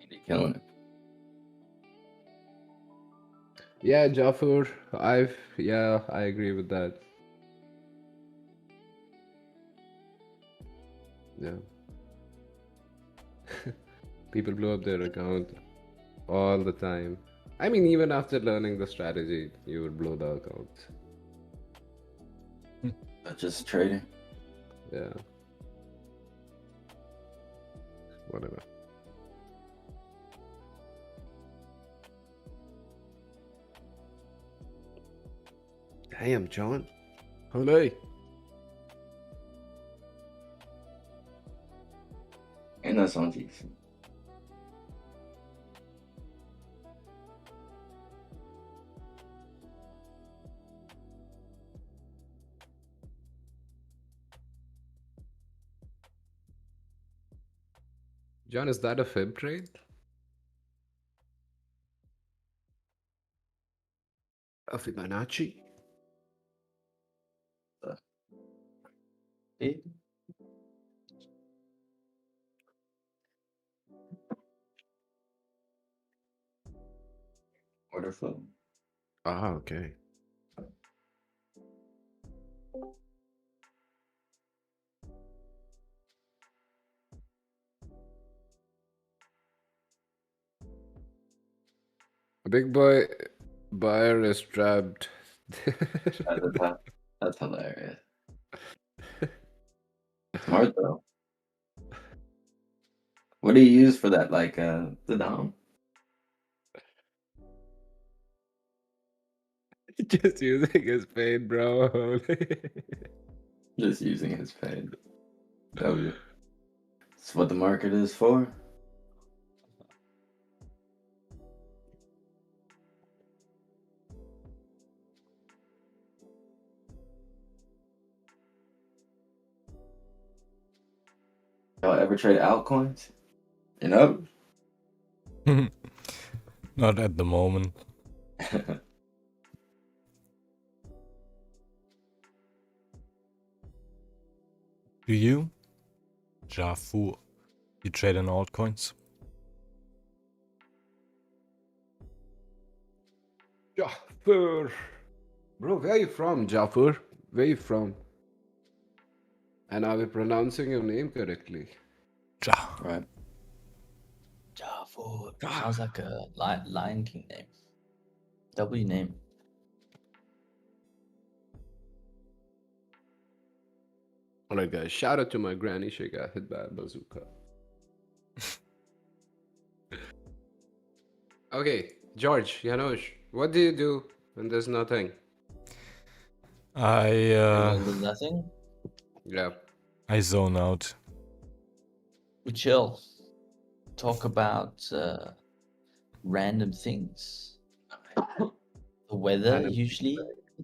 You're killing it. Yeah, Jafar, I agree with that. Yeah. People blow up their account all the time. I mean, even after learning the strategy, you would blow the account. That's just trading. Yeah. Whatever. Damn, John. Hello. And that's on GC. John, is that a fib trade? A Fibonacci? Eh? Order flow. Ah, okay. A big boy buyer is trapped. That's hilarious. Smart though. What do you use for that? Like the Dom? Just using his pain, bro. Just using his fade. W. That's what the market is for. Y'all ever trade altcoins? You know? Not at the moment. Do you? Jafur. You trade in altcoins? Jafar. Bro, where are you from, Jafar? Where are you from? And are we pronouncing your name correctly? Ja. Right. Jafar. Sounds like a Lion King name. W name. Alright, guys, shout out to my granny. She got hit by a bazooka. Okay, George, Janosch, what do you do when there's nothing? When there's nothing, Yeah. I zone out. we chill. Talk about random things. The weather, Random usually.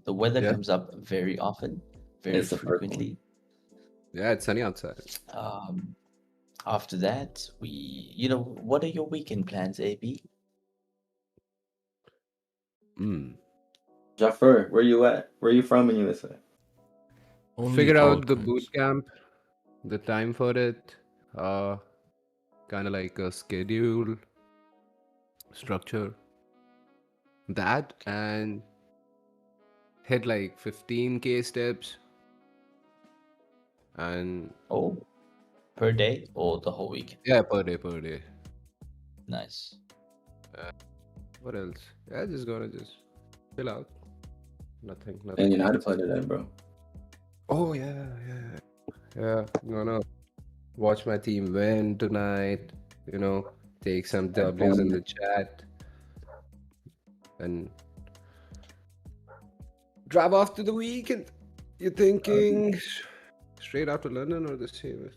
The weather Yeah. comes up very often, very It's the first one. frequently. Yeah, it's sunny outside. After that, what are your weekend plans, AB? Jaffer, where you at? Where you from in USA? Only Figure out the altcoins. boot camp, the time for it, kind of like a schedule, structure, that, and hit like 15K steps. And Oh, per day or the whole week? yeah, per day. Nice. What else? Yeah, just gonna chill out. Nothing. And you know how to play today, bro. Oh yeah. Gonna watch my team win tonight. You know, take some W's in the chat, and drive off to the weekend. You're thinking straight out to London or the same?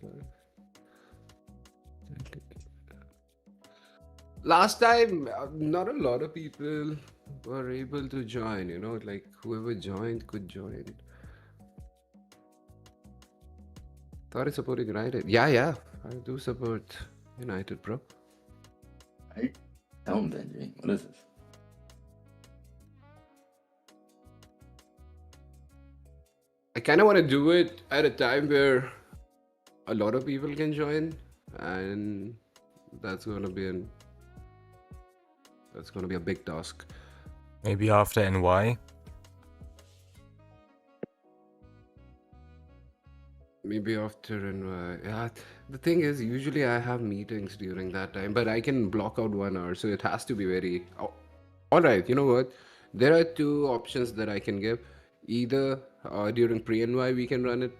Last time, not a lot of people were able to join. You know, like whoever joined could join. Thought I supported United. Yeah, I do support United, bro. Right? Tell him, Benji. What is this? I kind of want to do it at a time where a lot of people can join, and that's gonna be a big task. Maybe after NY. Maybe after and yeah. The thing is, usually I have meetings during that time, but I can block out 1 hour, so it has to be very. Oh, all right, you know what? There are two options that I can give. Either during pre-NY we can run it,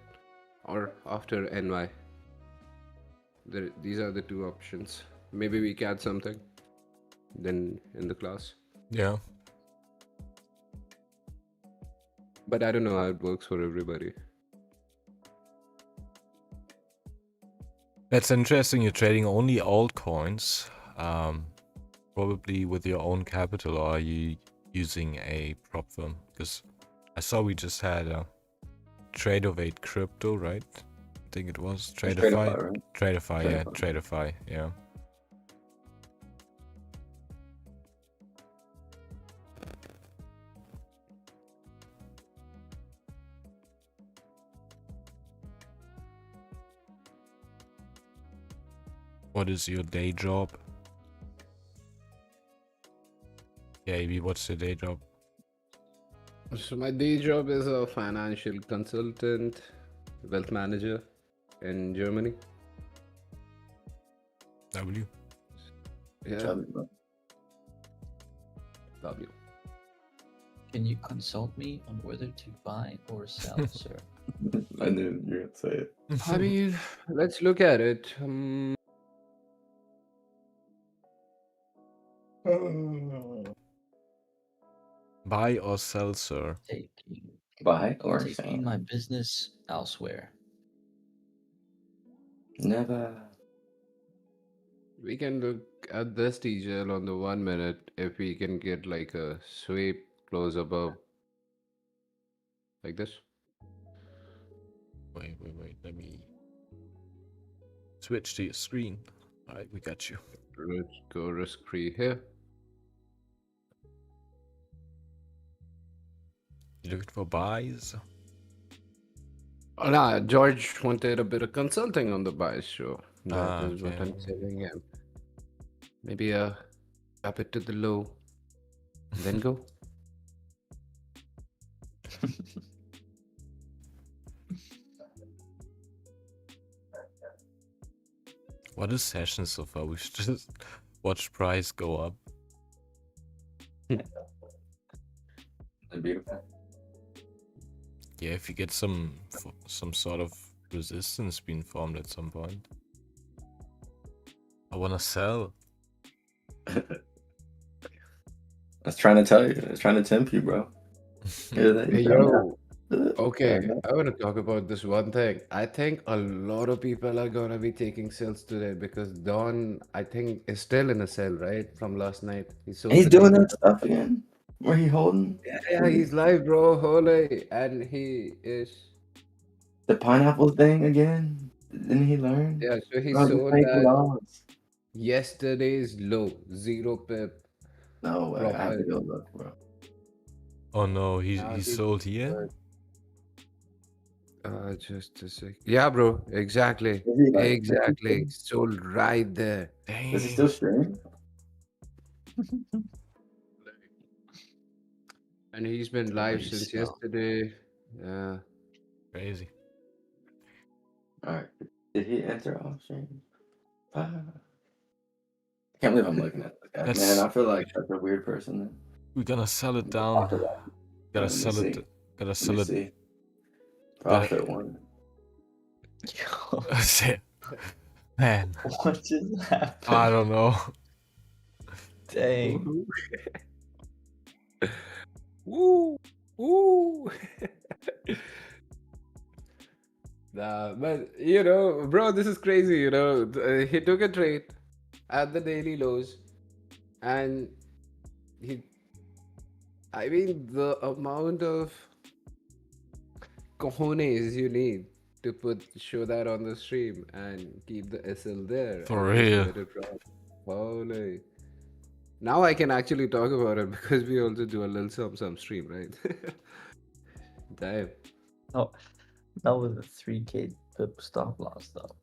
or after NY. These are the two options. Maybe we can add something then in the class, Yeah. but I don't know how it works for everybody. That's interesting. You're trading only altcoins. Probably with your own capital, or are you using a prop firm? Because I saw we just had a trade of 8 crypto, right? I think it was Tradeify, Tradeify. right? Tradeify, yeah, Tradeify. Tradeify, yeah. What is your day job? Yeah, Abby, what's your day job? So my day job is a financial consultant, wealth manager in Germany. W. Yeah, Chubby, bro. W. Can you consult me on whether to buy or sell, sir? I knew you were gonna say it. I mean, let's look at it. Buy or sell, sir? Taking Buy or taking sell? my business elsewhere. Never. We can look at this TGL on the 1 minute if we can get like a sweep close above like this. Wait. Let me switch to your screen. Alright, we got you. Let's go risk free here. You looking for buys? Oh, nah, George wanted a bit of consulting on the buy, so that is what I'm Okay. telling him. Maybe drop it to the low, then go. What is session so far? We should just watch price go up. They're beautiful. Yeah, if you get some sort of resistance being formed at some point. I wanna sell. I was trying to tell you. I was trying to tempt you, bro. Hear that? Hey, You found out. yo. Okay, I want to talk about this one thing. I think a lot of people are gonna be taking sales today because Don, I think, is still in a sell, right? From last night. He sold He's the doing ticket. that stuff again. Where he holding? Yeah, he's live, bro. Holy, and he is. The pineapple thing again. Didn't he learn? Yeah, so he Bro, just sold take the that loss. yesterday's low, 0 pip No way. I have to profit. go look, bro. Oh no, Now he he's sold here? just a sec. Yeah, bro. Exactly. Is he like? Exactly. Sold right there. Does he still Dang. stream? And he's been live Please since sell. yesterday. Yeah. Crazy. Alright. Did he enter off stream? I can't believe I'm looking at this guy. That's- Man, I feel like such a weird person. Then. We're gonna sell it down. Profit one. Gotta Let me sell it. see. Gotta Let sell me it. see. Profit one. Man, What just happened? I don't know. Dang. Woo! Woo! Nah, but you know, bro, this is crazy. You know, he took a trade at the daily lows, and I mean, the amount of cojones you need to show that on the stream and keep the SL there. For and just real. let it run. Holy. Now I can actually talk about it because we also do a little some stream, right? Damn. No, that was a 3K pip stop loss though.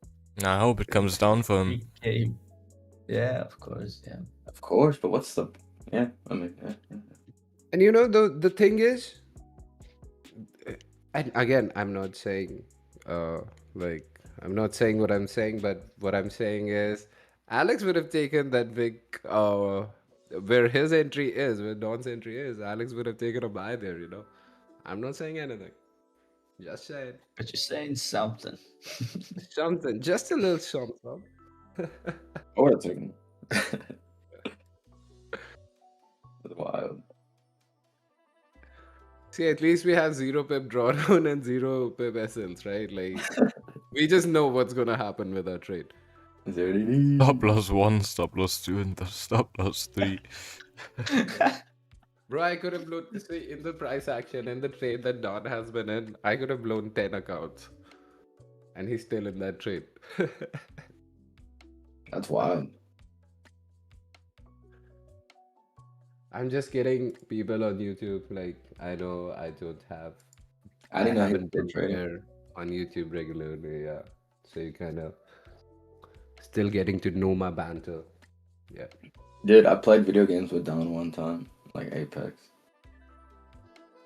I hope it comes down for him. 3K. Yeah, of course. Yeah. Of course, but what's the? Yeah, I mean, yeah. And you know the thing is, and again, I'm not saying like I'm not saying what I'm saying, but what I'm saying is Alex would have taken that big where his entry is, where Don's entry is, Alex would have taken a buy there, you know. I'm not saying anything. Just saying. But you're saying something. Something. Just a little something. I would have taken. That's wild. See, at least we have 0 pip drawdown and 0 pip SLs, right? Like we just know what's gonna happen with our trade. Is there any? Stop loss 1, stop loss 2, and the stop loss 3. Bro, I could have blown, see, in the price action, in the trade that Don has been in, I could have blown 10 accounts. And he's still in that trade. That's wild. I'm just kidding, people on YouTube. Like, I know I don't have. I didn't know he haven't did been trading. here on YouTube regularly, yeah. So you kind of still getting to know my banter. Yeah. Dude, I played video games with Don one time, like Apex.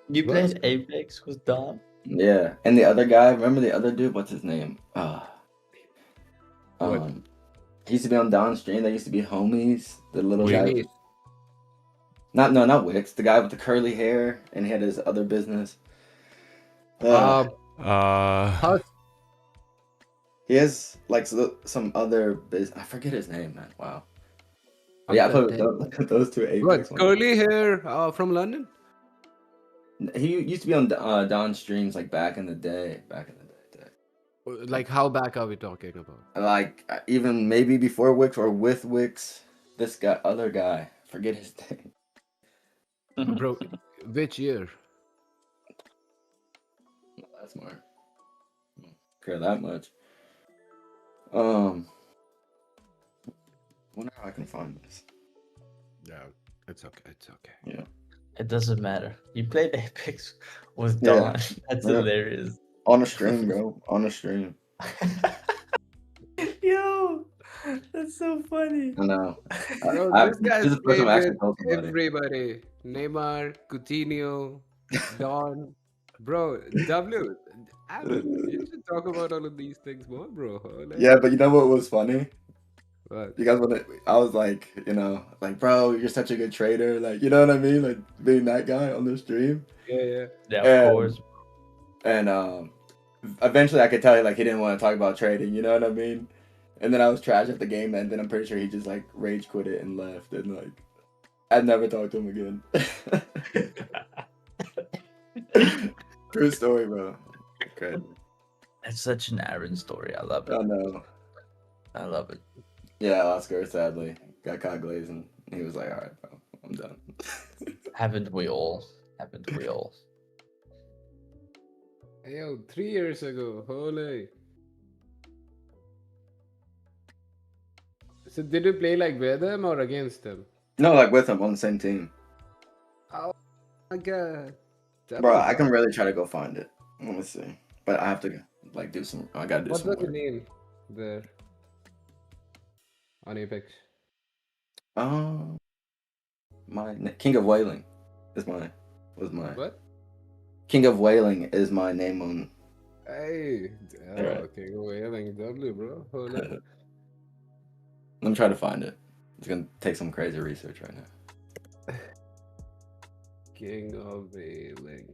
You What? played Apex with Dom? Yeah, and the other guy, remember the other dude? What's his name? What? He used to be on Don's stream. They used to be homies. The little guy. Wait. Not Wix. The guy with the curly hair, and he had his other business. Husk. He has like some other business. I forget his name, man. Wow. But yeah, I played with those two Apex What? ones. Curly hair from London? He used to be on Don's streams like back in the day. Like, how back are we talking about? Like even maybe before Wix or with Wix. This other guy, forget his name. Bro, which year? That's more. Care that much. Wonder how I can find this. Yeah, it's okay. It's okay. Yeah. It doesn't matter. You played Apex with Yeah. Don. That's Yeah. hilarious. On a stream, bro. On a stream. Yo, that's so funny. I know. Bro, I- this guy's this is the first time I actually played told with somebody. everybody. Neymar, Coutinho, Don. Bro, W. Alan, you should talk about all of these things more, bro. Like, Yeah, but you know what was funny? what? You guys I was like, like, bro, you're such a good trader. Like, you know what I mean? Like being that guy on the stream. Yeah. Yeah, And- of course. And eventually I could tell like he didn't want to talk about trading, you know what I mean? And then I was trash at the game, and then I'm pretty sure he just like rage quit it and left, and like I'd never talk to him again. True story, bro. Good. It's such an Aaron story. I love it. I know. I love it. Yeah, Oscar sadly got caught glazing. He was like, "All right, bro, I'm done." Haven't we all? Haven't we all? Hey, yo, 3 years ago. Holy. So did you play like with them or against them? No, like with him on the same team, Oh my god. That bro. was I can hard. really try to go find it. Let me see, but I have to like do some. I gotta do What some was the work. name there on Apex? My King of Wailing is was my What? King of Wailing is my name on. Hey, Alright. okay, go away, W, bro. Hold Let on. me try to find it. It's gonna take some crazy research right now. King of Wailing.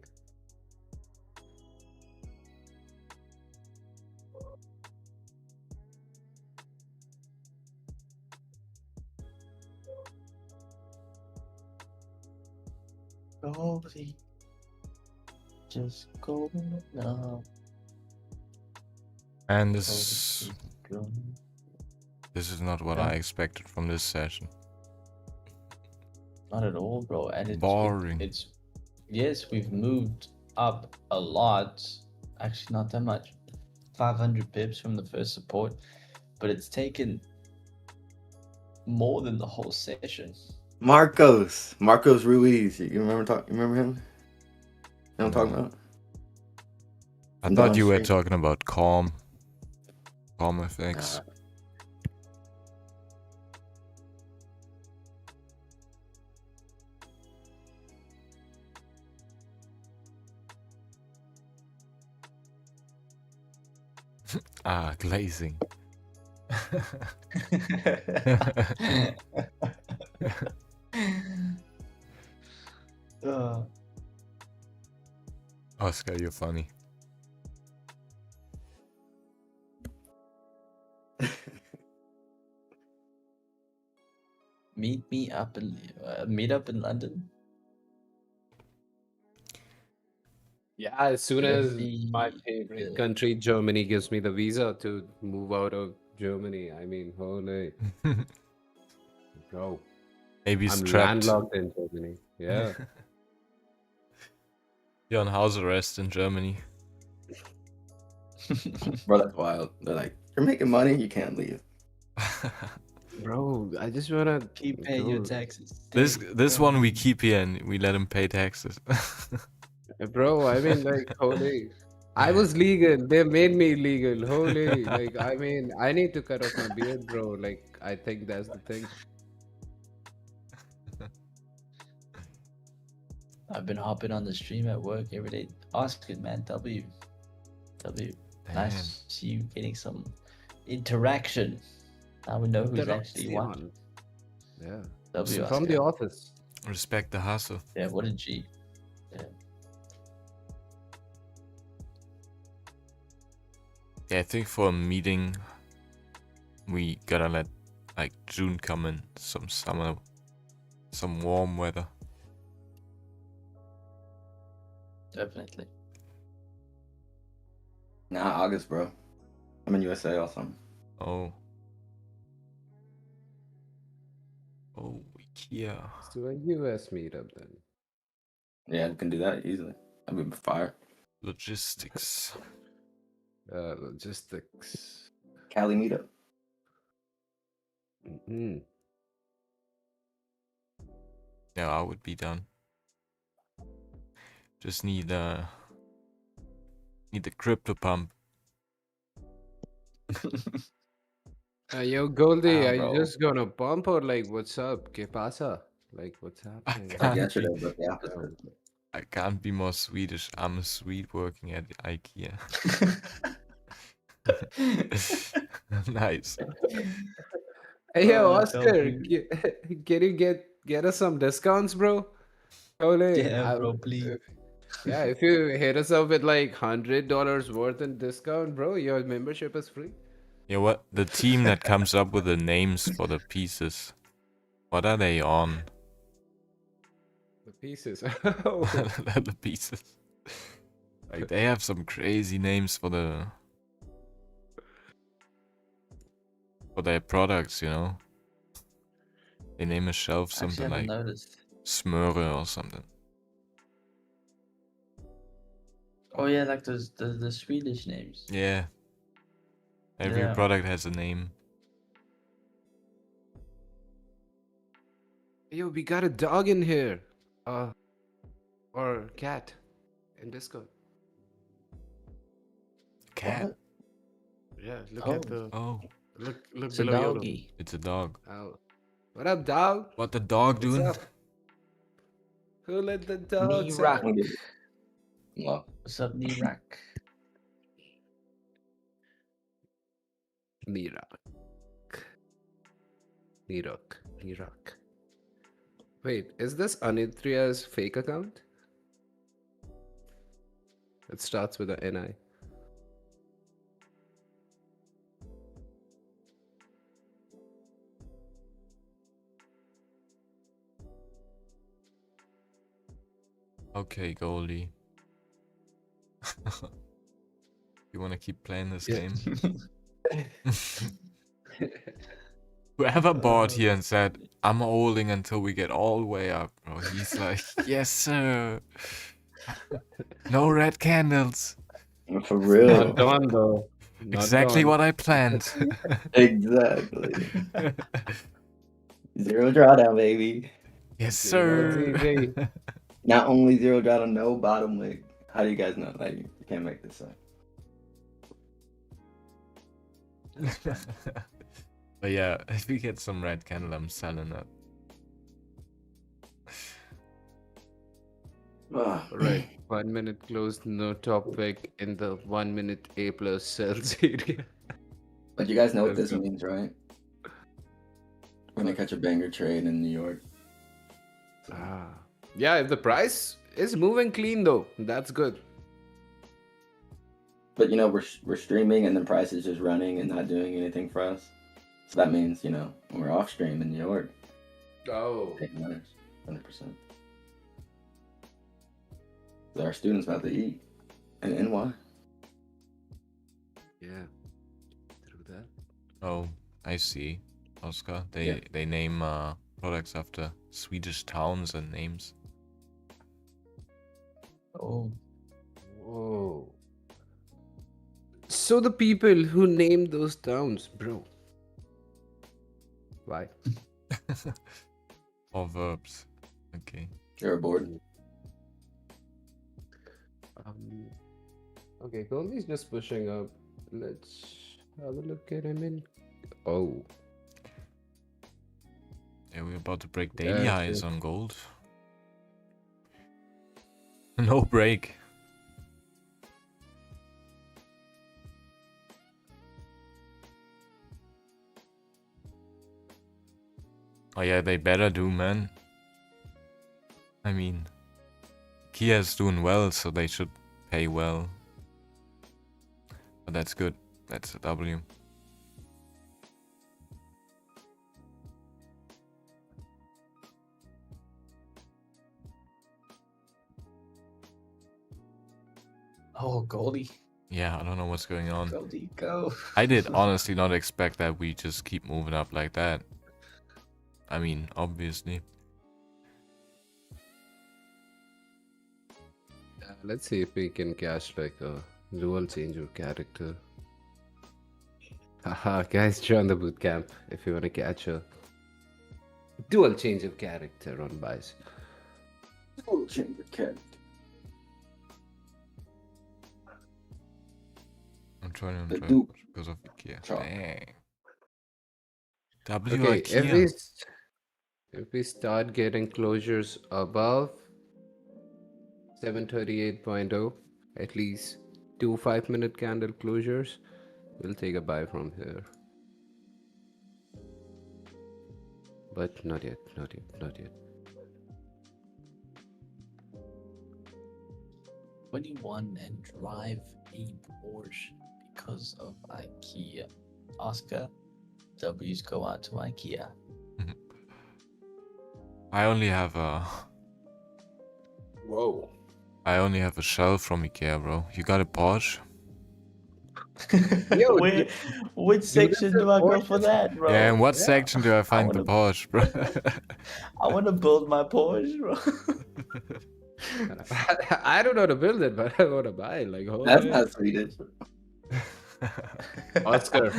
Slowly, just go now. And this Go. is not what I expected from this session. Not at all, bro. And it's Boring. It's yes, we've moved up a lot. Actually, not that much. 500 pips from the first support, but it's taken more than the whole session. Marcos Ruiz. You remember him? You know what I'm talking about? I From thought you were downstream. talking about Calm FX. Glazing. Uh, Oscar, you're funny. meet up in London. Yeah, as soon as my Every favorite country, Germany, gives me the visa to move out of Germany. I mean, holy, bro. Maybe I'm strapped. landlocked in Germany. Yeah. You're on house arrest in Germany. Bro, that's wild. They're like, you're making money, you can't leave. Bro, I just wanna keep paying your go. taxes. This one we keep here and we let him pay taxes. Bro, I mean, like, holy. I was legal. They made me legal. Holy. Like, I mean, I need to cut off my beard, bro. Like, I think that's the thing. I've been hopping on the stream at work every day. Oscar, man, W. Nice to see you getting some interaction. Now we know who's actually won. Interaction. Yeah. W. From Oscar. the office. Respect the hustle. Yeah, what a G. Yeah, I think for a meeting, we gotta let like June come in, some summer, some warm weather. Definitely. Nah, August, bro. I'm in USA also. Oh. Oh, yeah. Let's do a US meetup then. Yeah, we can do that easily. That'd be fire. Logistics. Logistics. Cali meetup. Mm-hmm. Yeah, I would be done. Just need the crypto pump. Yo, Goldie, Wow, are you bro. just gonna bump or like, what's up? ¿Qué pasa? Like, what's happening? Like Can't yesterday, be, but the opposite. I can't be more Swedish. I'm a Swede working at IKEA. Nice. Hey, yo, Oscar, W. can you get us some discounts, bro? Totally. Yeah, bro, please. Yeah, if you hit us up with like $100 worth in discount, bro, your membership is free. Yeah, what the team that comes up with the names for the pieces? What are they on? The pieces. The pieces. Like they have some crazy names for their products, you know. They name a shelf Actually, something haven't like noticed. Smøre or something. Oh yeah, like those the Swedish names. Yeah. Every Yeah. product has a name. Yo, we got a dog in here. Or cat in Discord. Cat. What? Yeah, look at the Oh, look It's a below your doggy. it's a dog. Oh. What up, dog? What the dog What's doing? up? Who let the dogs Nirak. out? No. What's up, Nirak? Nirak. Wait, is this Anitria's fake account? It starts with a NI. Okay, Goldie. You wanna keep playing this Yeah. game? Whoever bought here and said, I'm holding until we get all the way up, bro. He's like, yes, sir. No red candles. For real. Not done though. Not Exactly done. what I planned. Exactly. Zero drawdown, baby. Yes, You know, sir. CJ. Not only zero got a no bottom wick. How do you guys know? Like, you can't make this up. But yeah, if we get some red candle, I'm selling it. Ugh. Right. 1 minute closed, no topic in the 1 minute A plus sells area. But you guys know what Let's this go. means, right? We're gonna catch a banger trade in New York. So, Ah. Yeah, if the price is moving clean though, that's good. but you know, we're streaming and the price is just running and not doing anything for us. So that means, you know, when we're off stream in New York, Oh. taking winners, 100%. So our students about to eat in NY. Yeah. Through that. Oh, I see, Oscar. They Yeah. they name products after Swedish towns and names. Oh, Whoa. So the people who named those towns, bro. Why? Or verbs. Okay. You're bored. Okay, Conley's just pushing up. Let's have a look at him in. Oh. Yeah, we're about to break daily That's highs it. on gold. No break. Oh yeah, they better do, man. I mean, Kia's doing well, so they should pay well. But that's good. That's a W. oh, Goldie, Yeah, I don't know what's going on. Goldie, go. I did honestly not expect that we just keep moving up like that. I mean, obviously. Let's see if we can catch like a dual change of character. Haha, guys, join the bootcamp if you want to catch a dual change of character on buys. Chamber cat. I'm trying The to Duke. because of Ikea. Chalk. Dang. W Okay, Ikea. if we start getting closures above 738.0, at least 2 5-minute candle closures, we'll take a buy from here. But not yet, not yet, not yet. 21 and drive a Porsche because of IKEA. Oscar, W's go out to IKEA. I only have a Whoa. shell from Ikea, bro. You got a Porsche? Yo, Which section do I go for Porsche? that, bro? Yeah, in what yeah. section do I find the wanna- Porsche, bro? I want to build my Porsche, bro. I don't know how to build it, but I want to buy it. Like, That's holy. not Swedish. Oscar,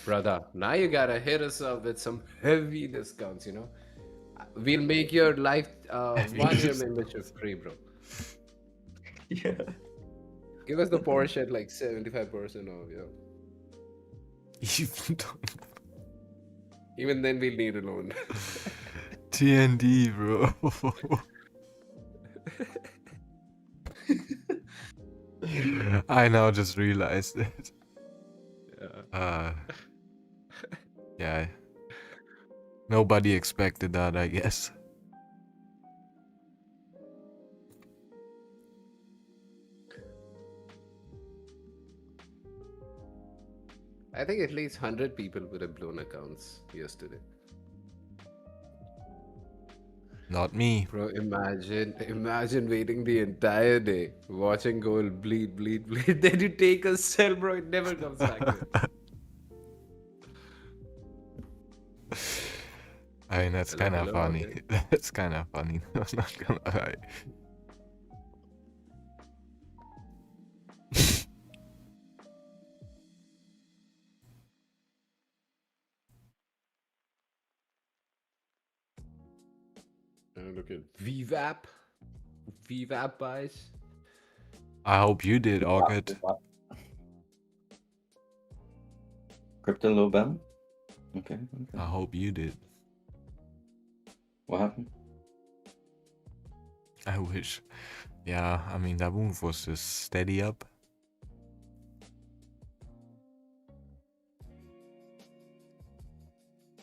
brother, now you gotta hit us up with some heavy discounts, you know? We'll make your life 1 year membership free, bro. Yeah. Give us the Porsche at like 75% off, yo. Even don't- Even then, we'll need a loan. TND, bro. I now just realized it. Yeah. Yeah. Nobody expected that, I guess. I think at least 100 people would have blown accounts yesterday. Not me. Bro, imagine waiting the entire day, watching gold bleed, bleed, bleed. Then you take a sell, bro. It never comes back. I mean, that's Hello, kind of hello, funny. okay. That's kind of funny. I'm not gonna lie. I look at VWAP. VWAP buys. I hope you did, Orchid. Crypto little bounce. Okay. I hope you did. What happened? I wish. Yeah, I mean, that move was just steady up.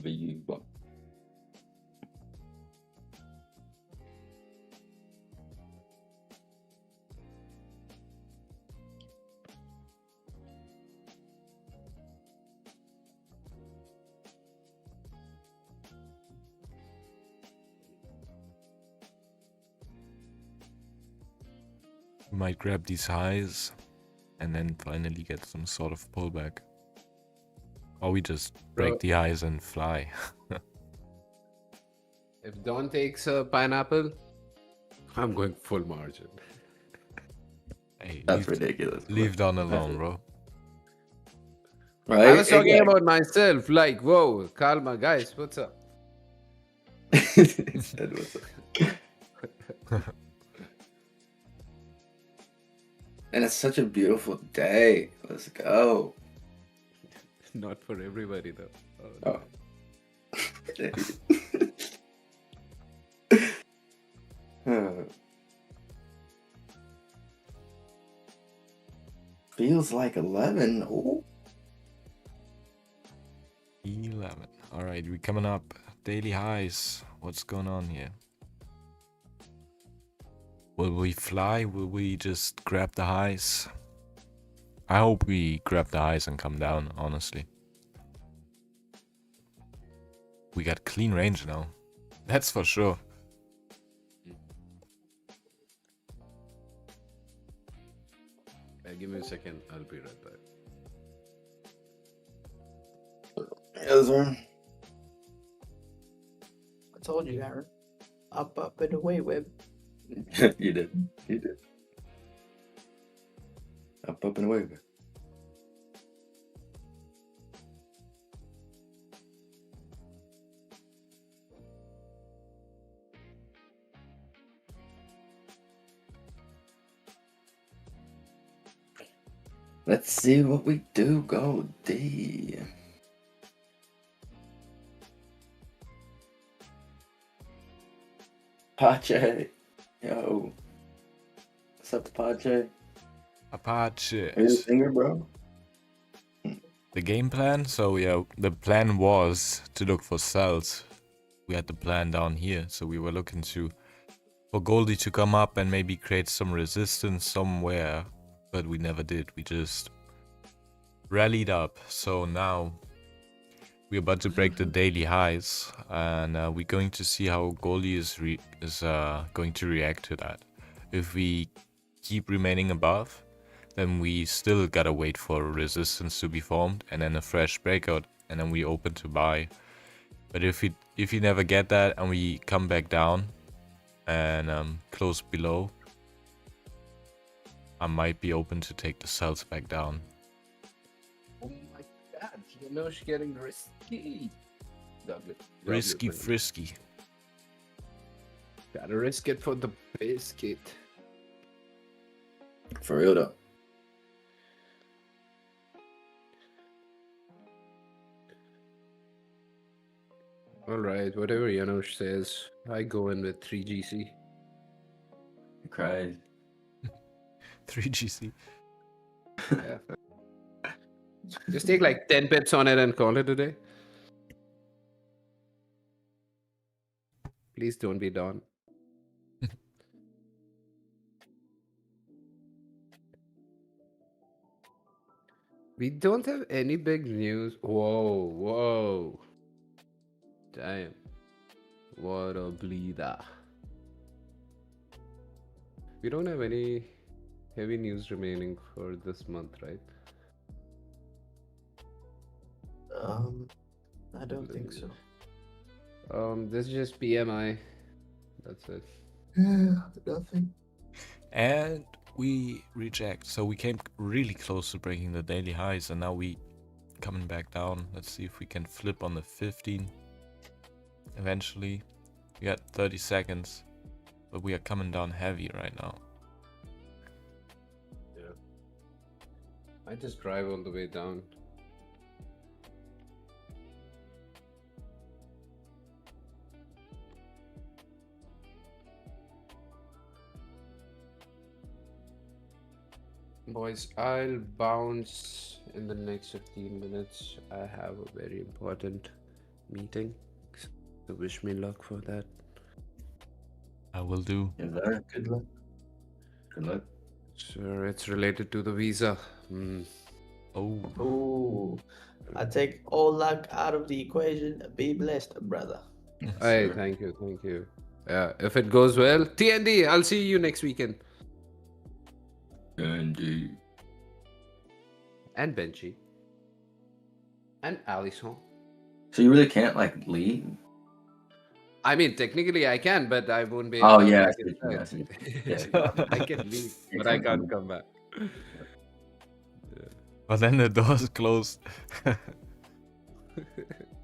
VWAP. We might grab these highs and then finally get some sort of pullback. Or we just break the highs and fly. If Don takes a pineapple, I'm going full margin. Hey, That's ridiculous. leave Don alone, bro. Right? I was talking about myself. Like, whoa, Kalma, guys, what's up? He said, "What's up?" And it's such a beautiful day. Let's go. Not for everybody, though. Oh. Feels like 11. Ooh. 11. Alright, we're coming up. Daily highs. What's going on here? Will we fly? Will we just grab the highs? I hope we grab the highs and come down, honestly. We got clean range now. That's for sure. Give me a second. I'll be right back. Yes, sir. I told you, Aaron. Up and away, Web. You did. Up and away. Let's see what we do, Gold D. Pache. Yo. What's up, Pache? Apache. Are you a singer, bro? The game plan? So yeah, the plan was to look for cells. We had the plan down here, so we were looking for Goldie to come up and maybe create some resistance somewhere, but we never did. We just rallied up. So now we're about to break the daily highs, and we're going to see how Goldie is going to react to that. If we keep remaining above, then we still gotta wait for resistance to be formed and then a fresh breakout, and then we open to buy. But if you never get that and we come back down and close below, I might be open to take the sells back down. Oh my god, you know she's getting risky. Risky frisky. Gotta risk it for the biscuit. For real, though. Alright, whatever Janosch says, I go in with 3GC. You cried. 3GC. Yeah. Just take like 10 pips on it and call it a day. Please don't be Don. We don't have any big news. Whoa. Damn. What a bleeder. We don't have any heavy news remaining for this month, right? I don't think so. This is just PMI. That's it. Yeah, nothing. And we reject. So we came really close to breaking the daily highs, and now we coming back down. Let's see if we can flip on the 15 eventually. We got 30 seconds, but we are coming down heavy right now. Yeah. I just drive all the way down. Boys, I'll bounce in the next 15 minutes. I have a very important meeting. So wish me luck for that. I will do. Yes, sir. Good luck. Good luck. Sure, it's related to the visa. Oh, Ooh, I take all luck out of the equation. Be blessed, brother. Yes, Hey, sir. thank you, thank you. If it goes well, TND, I'll see you next weekend. Indeed. And Benji. And Allison. So you really can't like leave? I mean, technically I can, but I won't be. Oh allowed yeah, to I see what you get mean, I see. inside. Yeah. I can leave, You but I can't can't come back. but then the door's closed.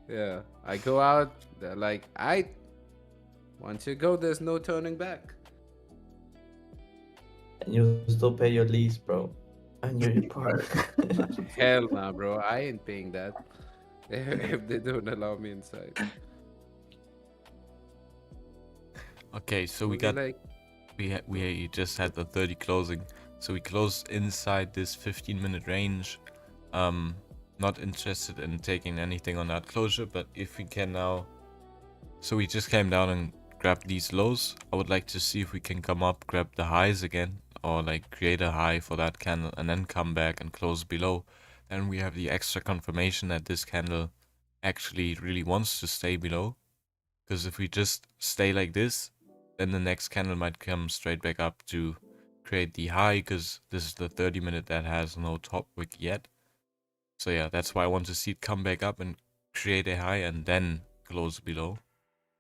Yeah, I go out. They're like, once you go, there's no turning back. And you still pay your lease, bro. And you're in part. Hell nah, bro. I ain't paying that if they don't allow me inside. Okay, so we Only got like, we just had the 30 closing, so we closed inside this 15-minute range. Not interested in taking anything on that closure, but if we can now, so we just came down and grabbed these lows. I would like to see if we can come up, grab the highs again, or like create a high for that candle and then come back and close below. Then we have the extra confirmation that this candle actually really wants to stay below, because if we just stay like this, then the next candle might come straight back up to create the high, because this is the 30-minute that has no top wick yet. So yeah, that's why I want to see it come back up and create a high and then close below.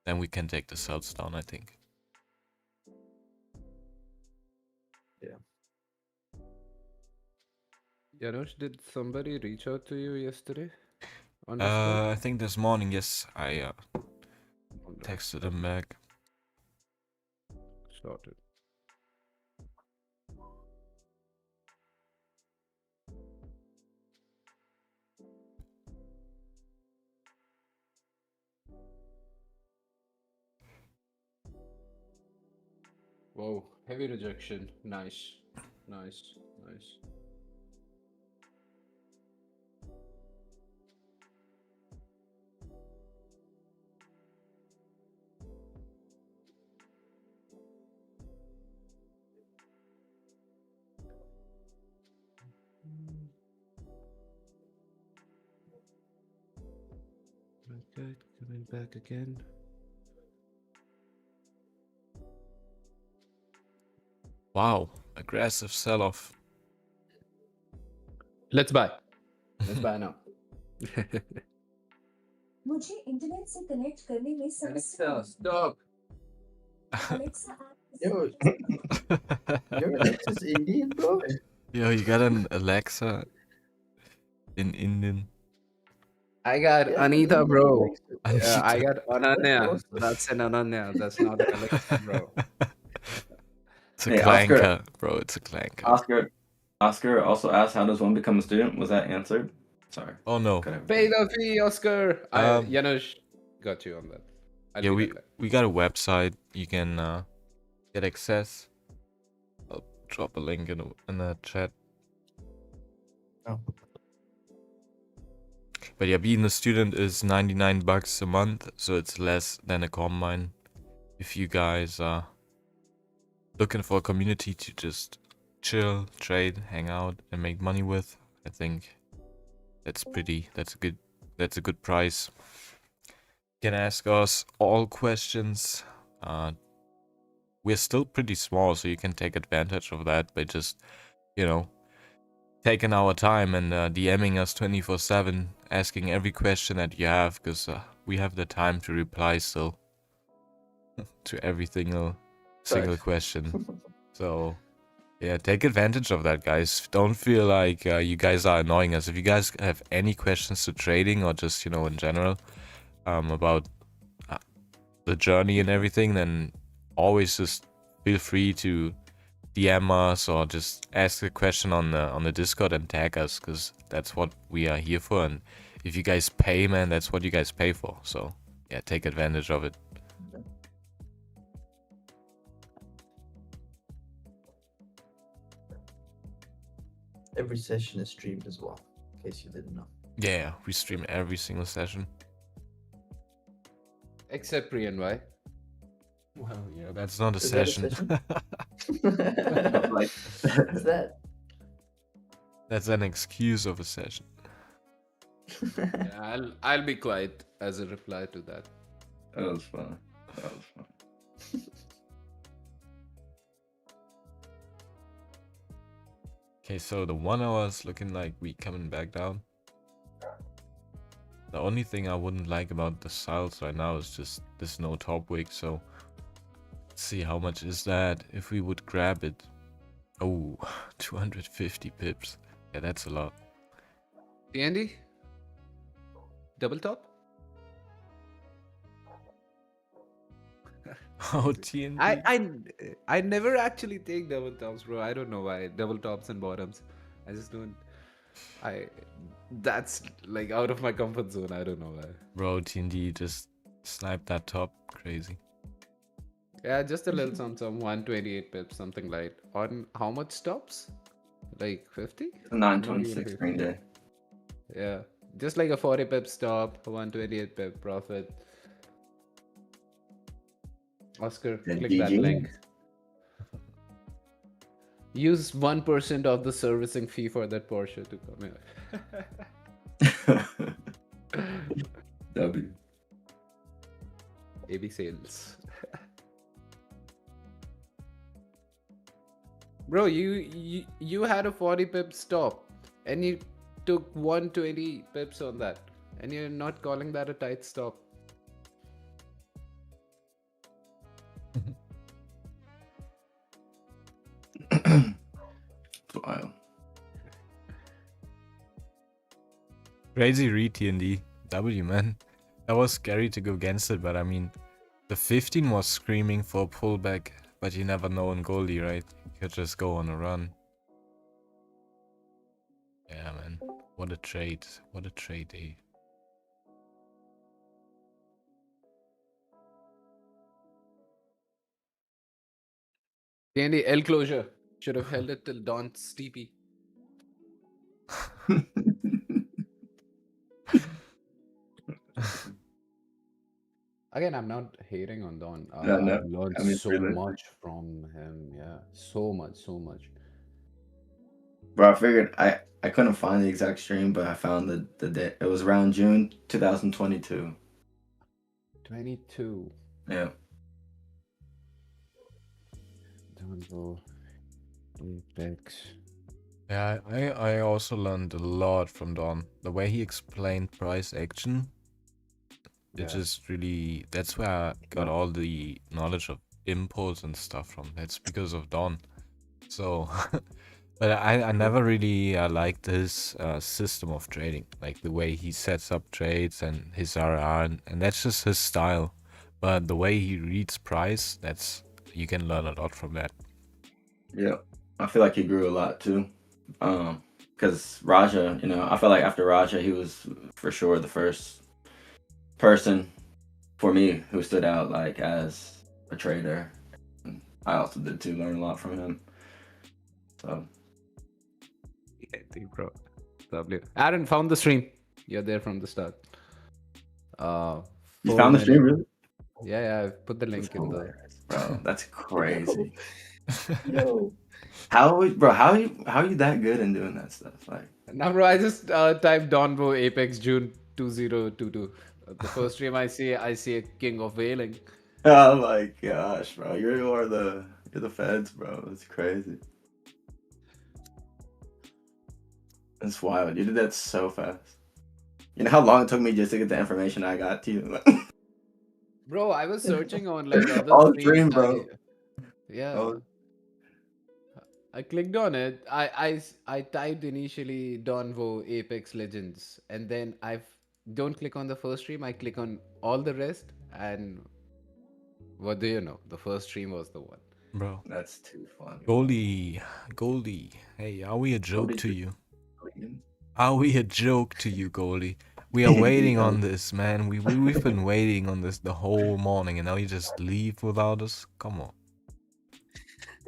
Then we can take the sells down, I think. Janusz, did somebody reach out to you yesterday? On Discord? I think this morning, yes, I Oh, no. texted him back. Sorted. Whoa, heavy rejection. Nice. Nice. Nice. Okay, coming back again. Wow, aggressive sell-off. Let's buy. Let's buy now. मुझे internet से connect करने में समस्या Alexa, stop. Alexa app Yo, you're Alexa's Indian, bro. Yo, you got an Alexa in Indian? I got Yeah, Anita, Indian bro. Alexa. Yeah, I got Ananya. awesome. That's an Ananya. That's not an Alexa, bro. It's a Hey, Oscar. clanker, bro. It's a clanker. Oscar also asked, how does one become a student? Was that answered? Sorry. Oh no. Could have- Pay the fee, Oscar. Janusz got you on that. I'll Yeah, leave it there. we got a website. You can get access. I'll drop a link in the chat. Oh. But yeah, being a student is $99 a month, so it's less than a combine. If you guys are looking for a community to just chill, trade, hang out, and make money with, I think that's a good price. You can ask us all questions. We're still pretty small, so you can take advantage of that by just, taking our time and DMing us 24/7, asking every question that you have, because we have the time to reply still to every single question. So yeah, take advantage of that, guys. Don't feel like you guys are annoying us. If you guys have any questions to trading or just in general about the journey and everything, then always just feel free to DM us or just ask a question on the Discord and tag us, because that's what we are here for. And if you guys pay, man, that's what you guys pay for. So yeah, take advantage of it. Every session is streamed as well, in case you didn't know. Yeah, we stream every single session. Except Priyan, why? Well, yeah, that's not a Is that a session. session? Like, What's that? That's an excuse of a session. Yeah, I'll be quiet as a reply to that. that was fun. That was fun. Okay, so the 1 hour is looking like we coming back down. The only thing I wouldn't like about the styles right now is just there's no top wick, so let's see how much is that if we would grab it. Oh, 250 pips. Yeah, that's a lot. Andy? Double top? Oh, TNT. I never actually take double tops, bro. I don't know why. Double tops and bottoms. I just don't. That's like out of my comfort zone. I don't know why. Bro, TNT just sniped that top. Crazy. Yeah, just a little some 128 pips, something light. On how much stops? Like 50? 926 green day. Yeah, just like a 40 pip stop, 128 pip profit. Oscar, And click that GG. link. Use 1% of the servicing fee for that Porsche to come here. W. AB sales. Bro, you had a 40 pip stop and you took 120 pips on that, and you're not calling that a tight stop. Wild. Crazy read TND. W, man. That was scary to go against it, but I mean, the 15 was screaming for a pullback, but you never know in Goldie, right? You could just go on a run. Yeah, man. What a trade. What a trade, eh? Candy L closure. Should have held it till dawn steepy. Again, I'm not hating on Don. No, no. I've learned I mean, so realistic. much from him. Yeah, so much. Bro, I figured I couldn't find the exact stream, but I found the day. It was around June 2022. 22. Yeah. Don't go. Apex. Yeah, I also learned a lot from Don. The way he explained price action, Yeah. it just really, that's where I got all the knowledge of impulse and stuff from. That's because of Don. So, but I never really liked his system of trading, like the way he sets up trades and his RR, and that's just his style. But the way he reads price, you can learn a lot from that. Yeah. I feel like he grew a lot too. Because Raja, I feel like after Raja, he was for sure the first person for me who stood out like as a trader. And I also did too, learn a lot from him. So Yeah, I think, bro. W. Aaron found the stream. You're there from the start. you found the stream, really? Yeah, I put the link That's in the. hilarious, bro. That's crazy. Yo. How are you that good in doing that stuff? Like, Now, bro, I just typed Donbo Apex June 2022. The first stream I see a king of whaling. oh my gosh, bro, you're the feds, bro. That's crazy. That's wild. You did that so fast. You know how long it took me just to get the information I got to you? Bro, I was searching on like other All streams. stream, bro. Yeah. Oh. I clicked on it. I typed initially Donvo Apex Legends, and then don't click on the first stream. I click on all the rest, and What do you know? The first stream was the one. Bro. That's too funny. Goldie. Hey, are we a joke Goldie to too. you? Clean. Are we a joke to you, Goldie? We are waiting on this, man. We've been waiting on this the whole morning, and now you just leave without us? Come on.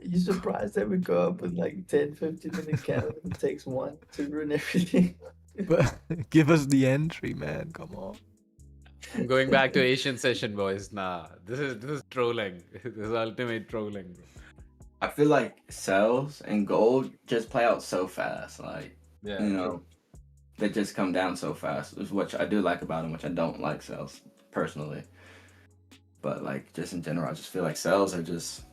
Are you surprised that we go up with like 10, 15-minute candle and it takes one to ruin everything? But give us the entry, man. Come on. I'm going back to Asian session, boys. Nah, this is trolling. This is ultimate trolling, bro. I feel like cells and gold just play out so fast. Like, Yeah, you know, they just come down so fast. Is what I do like about them, which I don't like cells personally. But like, just in general, I just feel like cells are just.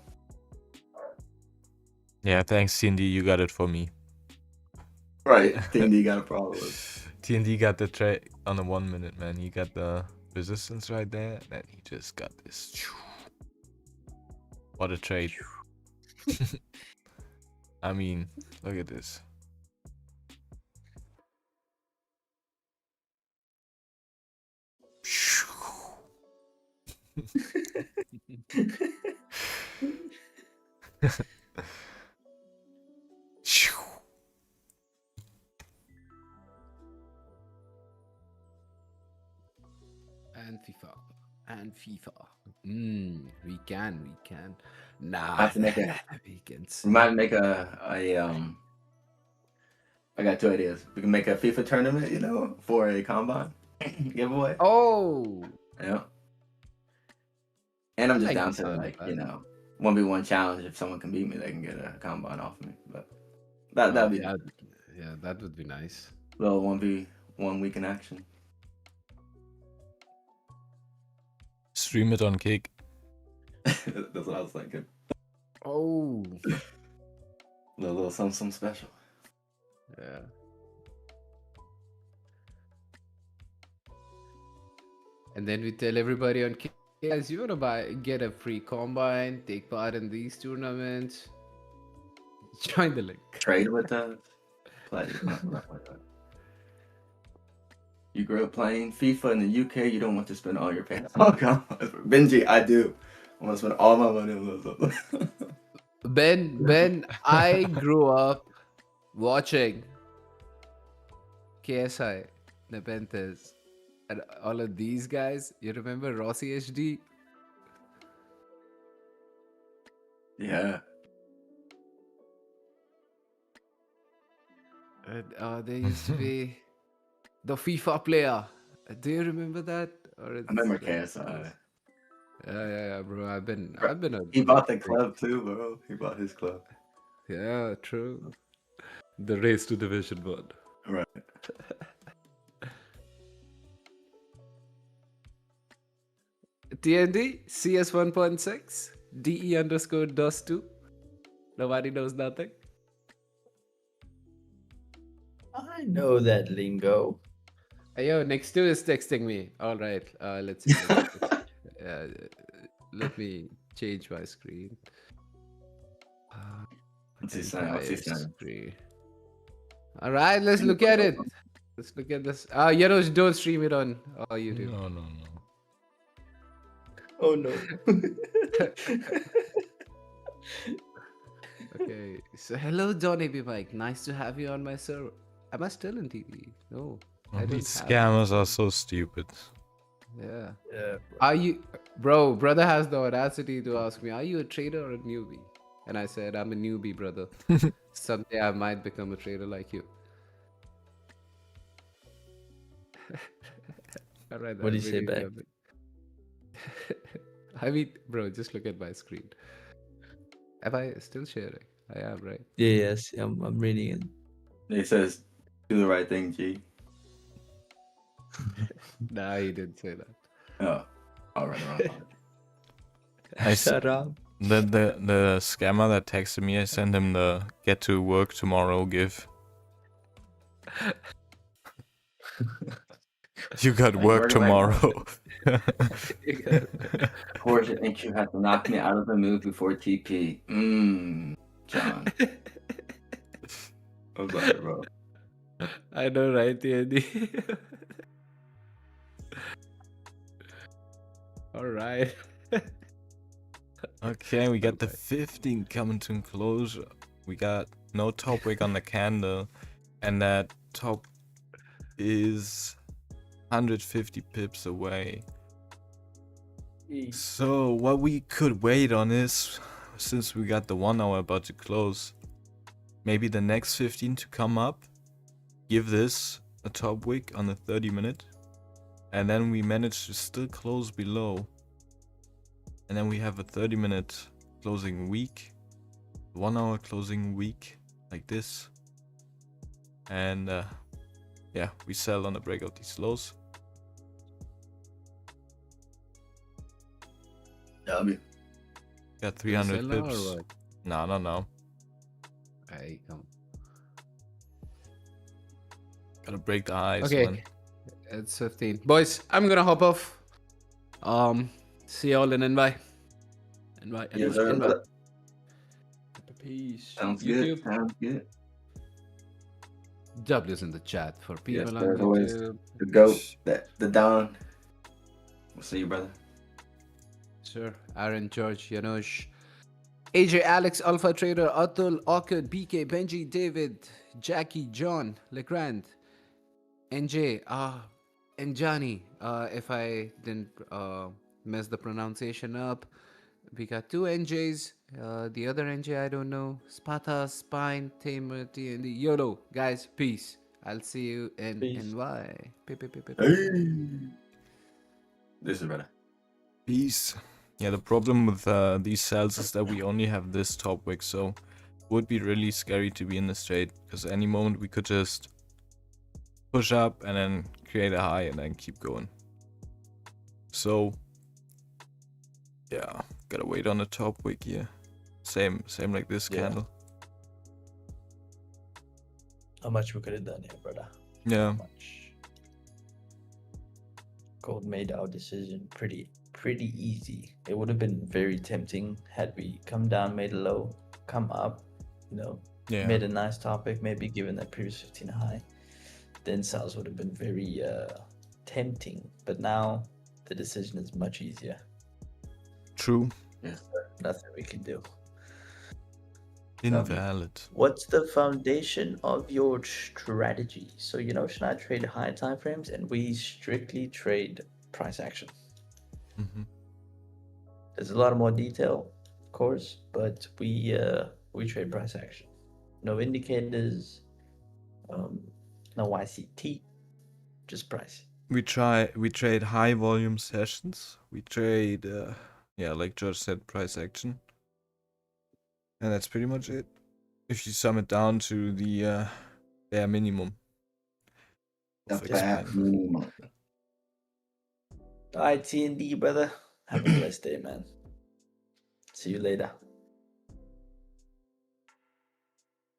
Yeah, thanks, TND. You got it for me. Right, TND got a problem with. TND got the trade on the 1 minute, man. He got the resistance right there, and then he just got this. What a trade. I mean, look at this. and FIFA. And FIFA. We can. Nah, I have to make a. we can. We might make a. I got 2 ideas. We can make a FIFA tournament, you know, for a combine giveaway. Oh, Yeah. And I'm just like down the to sound of like, that. you know, 1v1 challenge. If someone can beat me, they can get a combine off me. But that'd be yeah, that would be nice. a little 1v1 week in action. Stream it on Kick. That's what I was thinking. Oh, Little something special. yeah. And then we tell everybody on Kick, guys, you wanna get a free combine, take part in these tournaments, join the link. Trade with us. Play. You grew up playing FIFA in the UK. You don't want to spend all your pay. Oh God, Benji, I do. I want to spend all my money on those. Ben, I grew up watching KSI, Nepenthes, and all of these guys. You remember Rossi HD? Yeah. And there used to be the FIFA player. Do you remember that? Or I remember KSI. Yeah, bro. I've been He bought the club too, bro. He bought his club. Yeah, true. The race to Division 1. Right. TND, CS 1.6, DE underscore DOS 2. Nobody knows nothing. I know that lingo. Hey, yo, next two is texting me. All right, let's see. Let me change my screen. What's he saying? What's he saying? Screen. All right, let's look at it. Let's look at this. Don't stream it on YouTube. No. Oh no. Okay, so hello, John AB Mike. Nice to have you on my server. Am I still in TV? No, I don't These have scammers are so stupid. Yeah. Yeah. Are you, brother has the audacity to ask me, are you a trader or a newbie? And I said, I'm a newbie, brother. Someday I might become a trader like you. All right. What do you say back? I mean, bro, just look at my screen. Am I still sharing? I am, right? Yes, I'm reading it. He says, "Do the right thing, G." Nah, he didn't say that. Oh, all right. Shut up. The scammer that texted me, I sent him the get to work tomorrow gif. You got work tomorrow. Of course, you think you have to knock me out of the move before TP. John. I'm sorry, bro. I know, right, Andy? All right. Okay, we got the Okay. 15 coming to closure. We got no top wick on the candle, and that top is 150 pips away. So what we could wait on is, since we got the 1 hour about to close, maybe the next 15 to come up, give this a top wick on the 30-minute, and then we manage to still close below, and then we have a 30-minute closing week, 1 hour closing week like this, and yeah, we sell on the breakout these lows. W. Got 300 sell now or pips. what? No. Hey, come. Gotta break the highs, Okay, man. it's 15. Boys, I'm gonna hop off. See y'all in NY. Yes, sir. NY. Peace. Sounds YouTube. good. Sounds good. W's in the chat for Yes, people sir. on Always YouTube. the GOAT, the Don. We'll see you, brother. Sure. Aaron, George, Janusz, AJ, Alex, Alpha Trader, Atul, Orchid, BK, Benji, David, Jackie, John, Legrand, NJ, and Johnny. If I didn't mess the pronunciation up, we got 2 NJs. The other NJ, I don't know. Spata, Spine, Tamer, TND. YOLO. Guys, peace. I'll see you in Peace. NY. Hey. This is brother. Peace. Yeah, the problem with these cells is that we only have this top wick, so it would be really scary to be in this trade, because any moment we could just push up and then create a high and then keep going. So yeah, gotta wait on the top wick here. Same like this Yeah. candle. How much we could have done here, brother? Yeah. How much? Gold made our decision pretty easy. It would have been very tempting had we come down, made a low, come up, Yeah. made a nice topic, maybe given that previous 15 high. Then sales would have been very tempting. But now the decision is much easier. True. Yes, sir. Nothing we can do. Invalid. What's the foundation of your strategy? So, should I trade high time frames? And we strictly trade price action. Mm-hmm. There's a lot more detail, of course, but we trade price action. No indicators, no YCT, just price. We trade high volume sessions. We trade like George said, price action. And that's pretty much it. If you sum it down to the bare minimum. The of fat explain. minimum. All right, T&D, brother. Have a blessed day, man. See you later.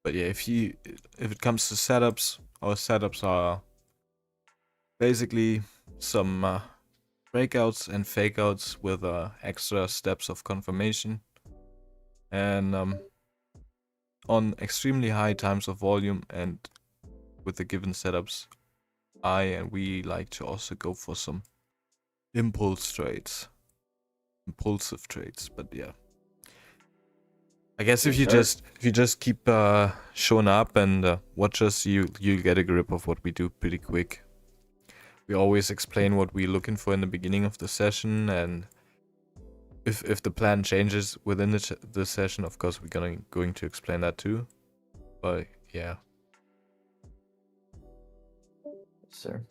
But yeah, if it comes to setups, our setups are basically some breakouts and fakeouts with extra steps of confirmation. And on extremely high times of volume and with the given setups, we like to also go for some impulsive trades. But yeah, I guess if you just keep showing up and watch us, you get a grip of what we do pretty quick. We always explain what we're looking for in the beginning of the session, and if the plan changes within the session, of course we're going to explain that too. But yeah. Sir.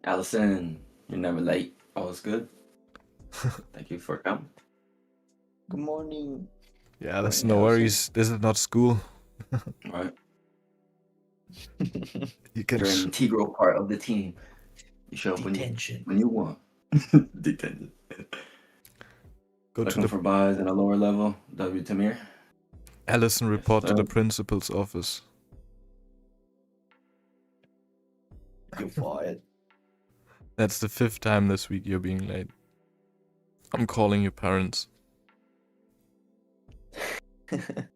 Allison, you're never late. All's good. Thank you for coming. Good morning. Yeah, that's Right, no Allison. worries. This is not school. Right. You can You're an integral part of the team. You show up Detention. when you want. Detention. go to Looking the for buys at a lower level. W. Tamir. Allison report to sir. the principal's office. You're fired. That's the 5th time this week you're being late. I'm calling your parents. I'm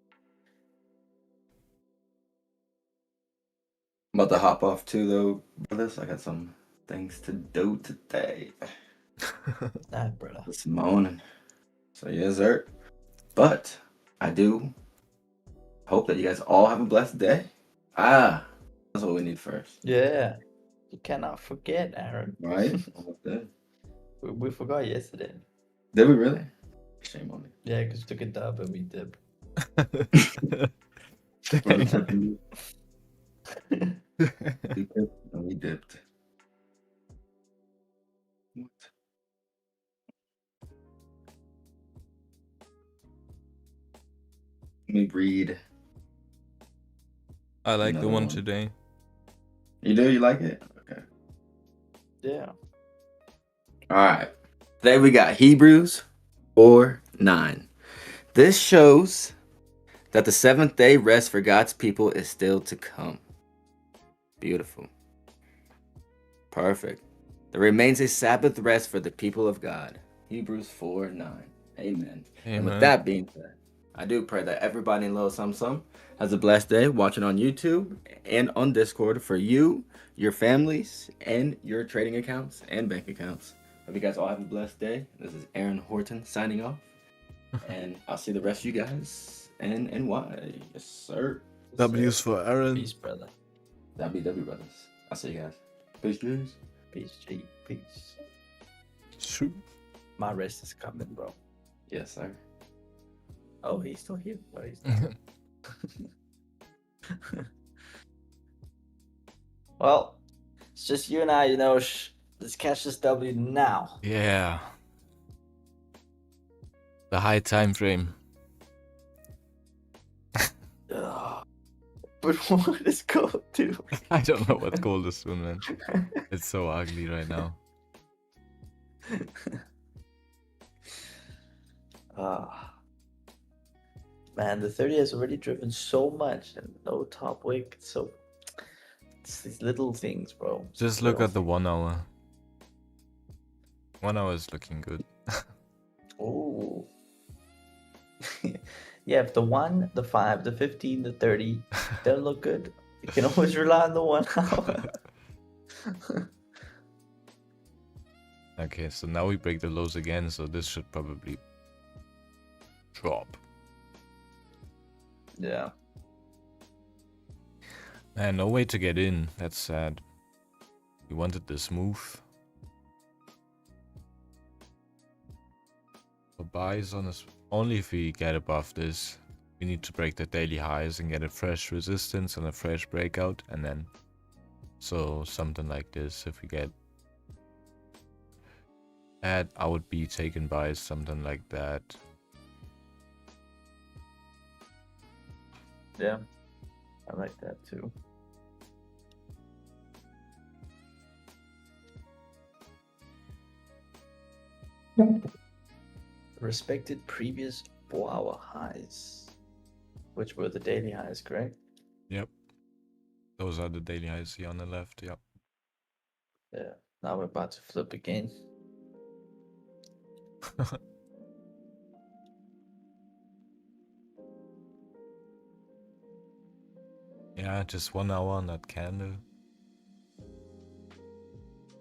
about to hop off too, though, brothers. I got some things to do today. Nah, brother. This morning. So, yes, sir. But I do hope that you guys all have a blessed day. That's what we need first, Yeah. You cannot forget, Aaron. right? Almost there. We forgot yesterday. Did we really? Shame on me. Yeah, because we took a dub and we did. We're dipping. We dipped and we dipped. What? Let me read. I like the Another one one. today. You do? You like it? Okay. Yeah. All right. Today we got Hebrews 4:9. This shows that the seventh day rest for God's people is still to come. Beautiful. Perfect. There remains a Sabbath rest for the people of God. Hebrews 4:9. Amen. And with Amen. that being said, I do pray that everybody in Little Sum has a blessed day watching on YouTube and on Discord for you, your families, and your trading accounts and bank accounts. Hope you guys all have a blessed day. This is Aaron Horton signing off. And I'll see the rest of you guys in NY. Yes, sir. W's for Aaron. Peace, brother. WW brothers. I'll see you guys. Peace, peace. Peace, G. Peace. Shoot. My rest is coming, bro. Yes, sir. Oh, he's still here. Oh, he's not. Well, it's just you and I, let's catch this W now. Yeah. The high time frame. Ugh. But what is gold do? I don't know what gold is soon, man. It's so ugly right now. Man, the 30 has already driven so much and no top wick. So it's these little things, bro. Just look at the 1 hour. 1 hour is looking good. Oh. Yeah, if the 1, the 5, the 15, the 30 don't look good, you can always rely on the 1 hour. Okay, so now we break the lows again, so this should probably drop. Yeah. Man, no way to get in. That's sad. We wanted this move. For buys on us, only if we get above this. We need to break the daily highs and get a fresh resistance and a fresh breakout, and then so something like this. If we get that, I would be taken by something like that. Yeah. I like that too. Respected previous 4-hour highs, which were the daily highs, correct? Yep. Those are the daily highs here on the left, yep. Yeah. Now we're about to flip again. Yeah, just 1 hour on that candle.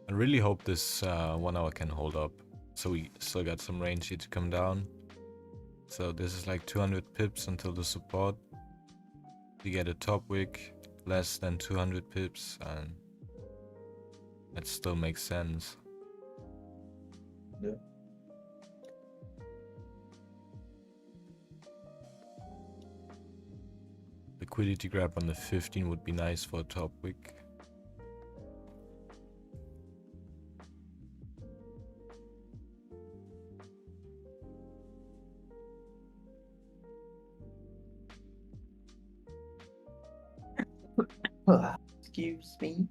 I really hope this 1 hour can hold up. So we still got some range here to come down. So this is like 200 pips until the support. We get a top wick, less than 200 pips, and that still makes sense. Yeah. Liquidity grab on the 15 would be nice for a top wick. Excuse me.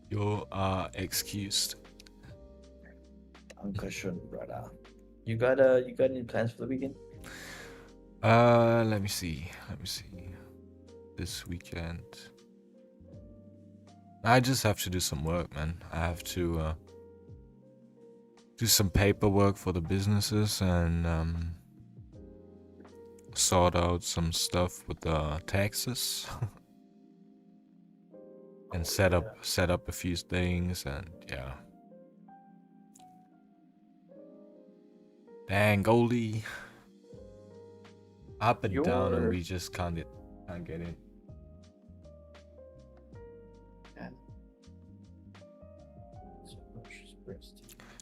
You are excused. Dankeschön, brother. You got any plans for the weekend? Let me see. This weekend. I just have to do some work, man. I have to do some paperwork for the businesses and sort out some stuff with the taxes. And set up a few things, and yeah. Dang, Goldie. Up and down, and Your- we just can't get in. Yeah.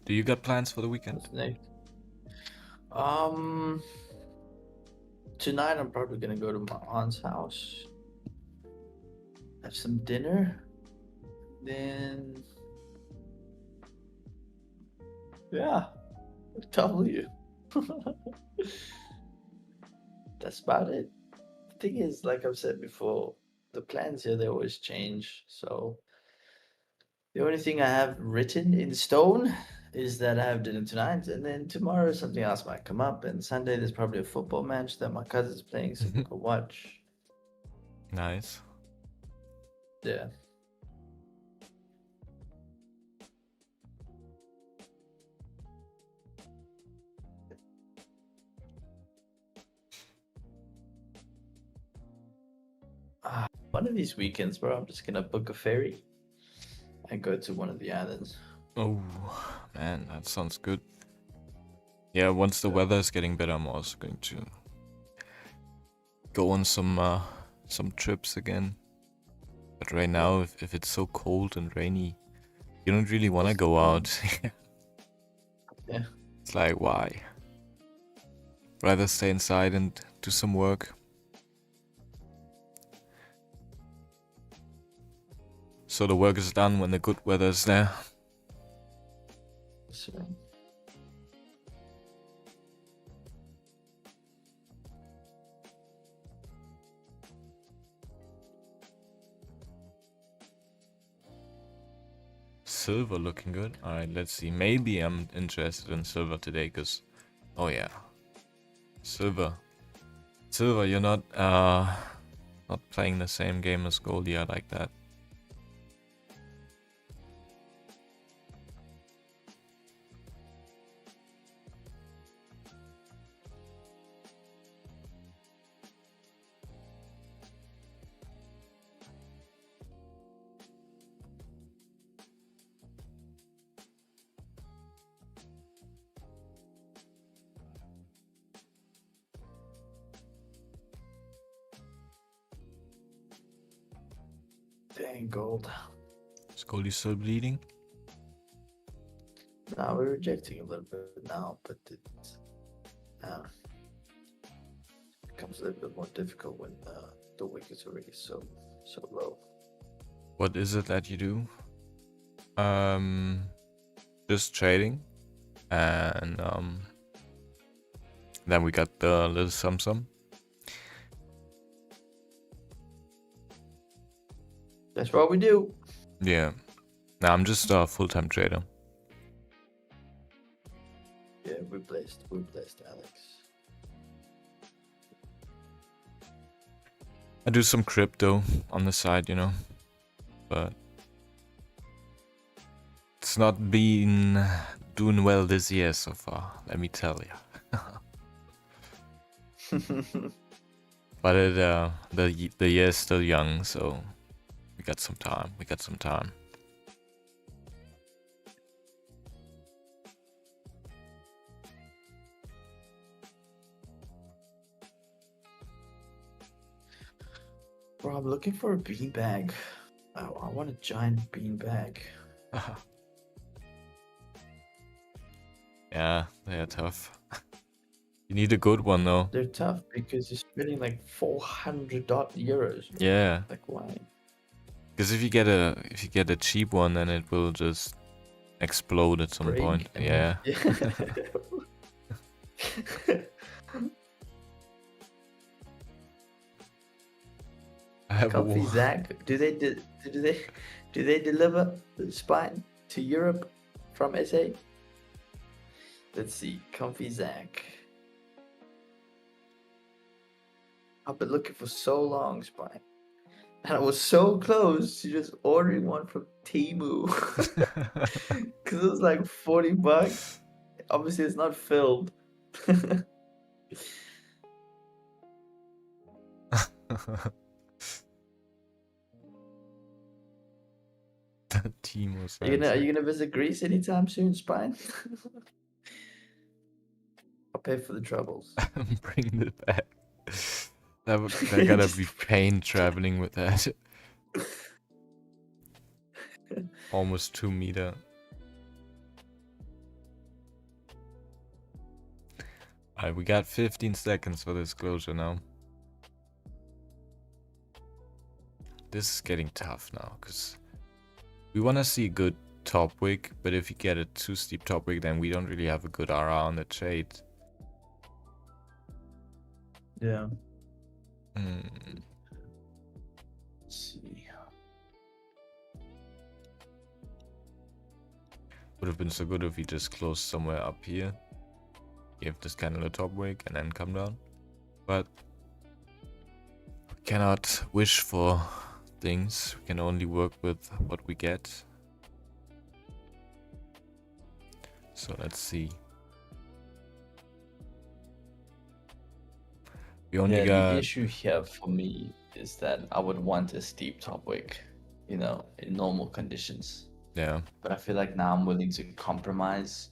Do you got plans for the weekend? What's next? Tonight I'm probably gonna go to my aunt's house, have some dinner, then yeah, W. That's about it. The thing is, like I've said before, the plans here they always change. So the only thing I have written in stone is that I have dinner tonight, and then tomorrow something else might come up, and Sunday there's probably a football match that my cousin's playing, so we can watch. Nice. Yeah. One of these weekends, bro, I'm just gonna book a ferry and go to one of the islands. Oh, man, that sounds good. Yeah, once the weather is getting better, I'm also going to go on some trips again. But right now, if it's so cold and rainy, you don't really want to What's the go point? out. Yeah. It's like, why? Rather stay inside and do some work. So the work is done when the good weather is there. So, Silver looking good. Alright, let's see. Maybe I'm interested in silver today, because... Oh yeah. Silver. Silver, you're not playing the same game as Goldie, I like that. dang gold. Is Goldie still bleeding? Now we're rejecting a little bit now, but it becomes a little bit more difficult when the wick is already so low. What is it that you do? Just trading. And then we got the little sum. That's what we do. Yeah. Now I'm just a full-time trader. Yeah, we blessed Alex. I do some crypto on the side, you know. But it's not been doing well this year so far, let me tell you. But the year is still young, so we got some time. Bro, I'm looking for a beanbag. I want a giant beanbag. Yeah, they are tough. You need a good one though. They're tough because you're spending like 400 euros. Yeah, Like why? because if you get a cheap one, then it will just explode at some Break point. and- Yeah. I have Comfy one. Zach. Do they deliver the spine to Europe from SA? Let's see. Comfy Zach. I've been looking for so long, spine. And I was so close to just ordering one from Temu. Because it was like 40 bucks. Obviously, it's not filled. Team was Are you gonna visit Greece anytime soon, Spine? pay for the troubles. Bring it back. That gotta be pain traveling with that. Almost 2 meter. Alright, we got 15 seconds for this closure now. This is getting tough now, because we want to see a good top wick, but if you get a too steep top wick, then we don't really have a good RR on the trade. Yeah. Hmm. Let's see. Would have been so good if we just closed somewhere up here. Give this candle a top wick and then come down. But we cannot wish for things. We can only work with what we get. So let's see. We only Yeah, got... the issue here for me is that I would want a steep top wick, you know, in normal conditions. Yeah. But I feel like now I'm willing to compromise,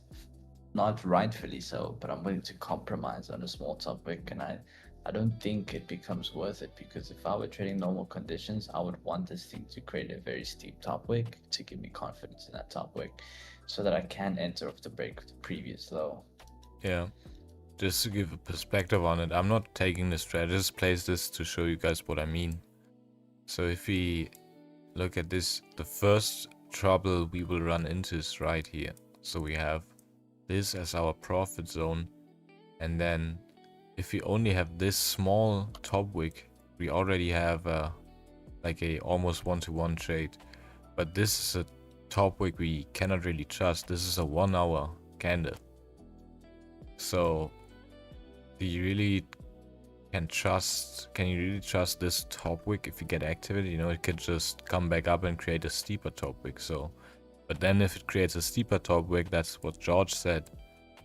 not rightfully so, but I'm willing to compromise on a small top wick, and I don't think it becomes worth it, because if I were trading normal conditions, I would want this thing to create a very steep top wick to give me confidence in that top wick, so that I can enter off the break with the previous low. Yeah. Just to give a perspective on it, I'm not taking this strat, I just place this to show you guys what I mean. So if we look at this, the first trouble we will run into is right here. So we have this as our profit zone, and then if we only have this small top wick, we already have like a almost 1-to-1 trade. But this is a top wick we cannot really trust. This is a 1 hour candle. So do you really can you really trust this top wick if you get activated? You know, it could just come back up and create a steeper top wick. So, but then if it creates a steeper top wick, that's what George said,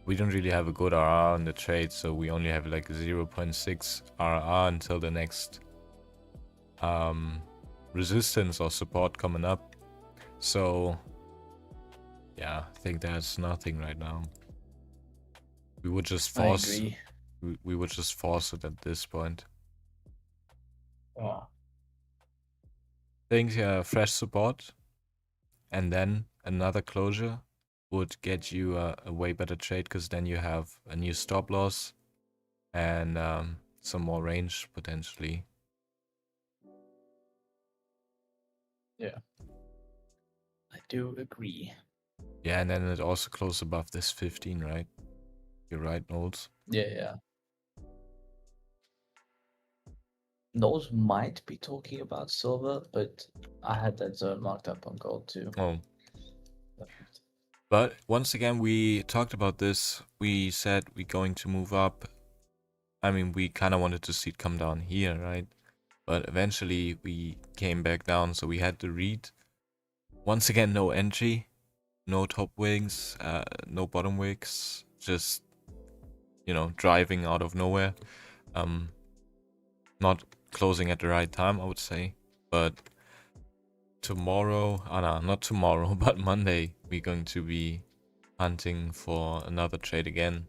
we don't really have a good RR on the trade, so we only have like 0.6 RR until the next resistance or support coming up. So yeah, I think that's nothing right now. We would just force. I agree. We would just force it at this point. Oh. Think fresh support and then another closure would get you a way better trade, because then you have a new stop loss and some more range potentially. Yeah, I do agree. Yeah, and then it also closed above this 15, right? You're right, Knowles. Yeah. Those might be talking about silver, but I had that zone marked up on gold too. Oh. But once again, we talked about this. We said we're going to move up. I mean, we kind of wanted to see it come down here, right? But eventually we came back down, so we had to read. Once again, no entry, no top wings, no bottom wicks, just, you know, driving out of nowhere. Not closing at the right time, I would say. But tomorrow, no, not tomorrow, but Monday, we're going to be hunting for another trade again.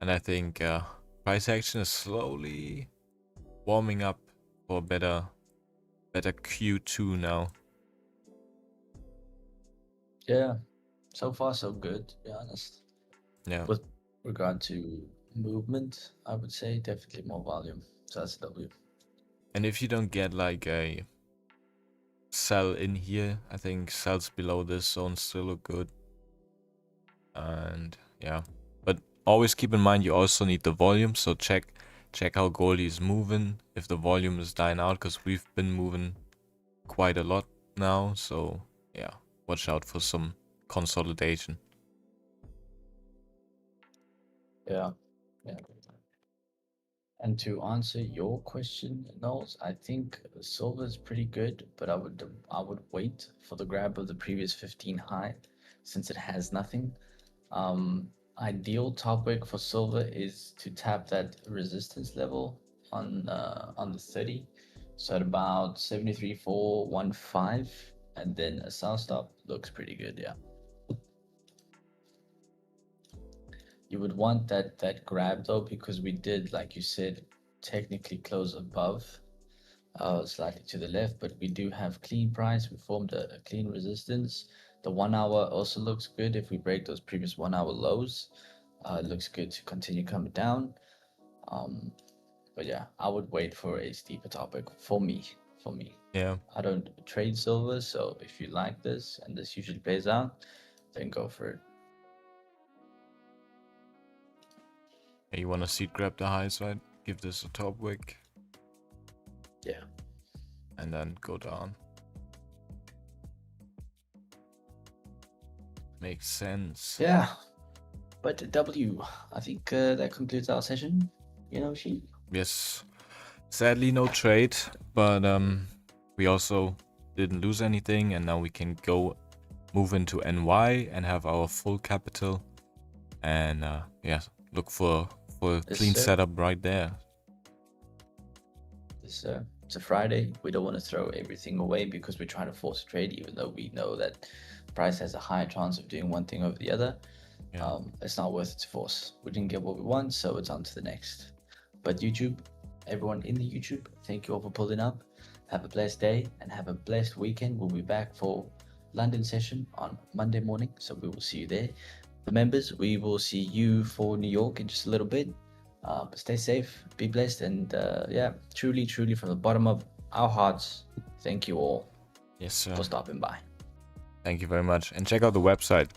And I think price action is slowly warming up for better Q2 now. Yeah, so far so good, to be honest. Yeah. With regard to movement, I would say definitely more volume. So that's a W. And if you don't get like a sell in here, I think sells below this zone still look good. And yeah, but always keep in mind you also need the volume, so check how Goldie is moving, if the volume is dying out, because we've been moving quite a lot now. So yeah, watch out for some consolidation. Yeah. And to answer your question, Knowles, I think silver is pretty good, but I would wait for the grab of the previous 15 high, since it has nothing. Ideal top wick for silver is to tap that resistance level on the 30, so at about 73.415, and then a sell stop looks pretty good. Yeah. You would want that grab though, because we did, like you said, technically close above, slightly to the left, but we do have clean price. We formed a clean resistance. The 1 hour also looks good. If we break those previous 1 hour lows, it looks good to continue coming down. But yeah, I would wait for a steeper topic for me. Yeah. I don't trade silver, so if you like this and this usually plays out, then go for it. Hey, you wanna seed grab the highs, right? Give this a top wick Yeah. and then go down. Makes sense. Yeah. But W, I think that concludes our session. You know, she. Yes. Sadly, no trade, but we also didn't lose anything, and now we can go move into NY and have our full capital, and yeah, look for a Yes, clean sir. setup right there. It's a Friday. We don't want to throw everything away because we're trying to force a trade, even though we know that price has a higher chance of doing one thing over the other. Yeah. It's not worth it to force. We didn't get what we want, so it's on to the next. But YouTube, everyone in the YouTube, thank you all for pulling up. Have a blessed day and have a blessed weekend. We'll be back for London session on Monday morning, so we will see you there. The members, we will see you for New York in just a little bit. But stay safe, be blessed, and yeah, truly, from the bottom of our hearts, thank you all Yes, sir. for stopping by. Thank you very much, and check out the website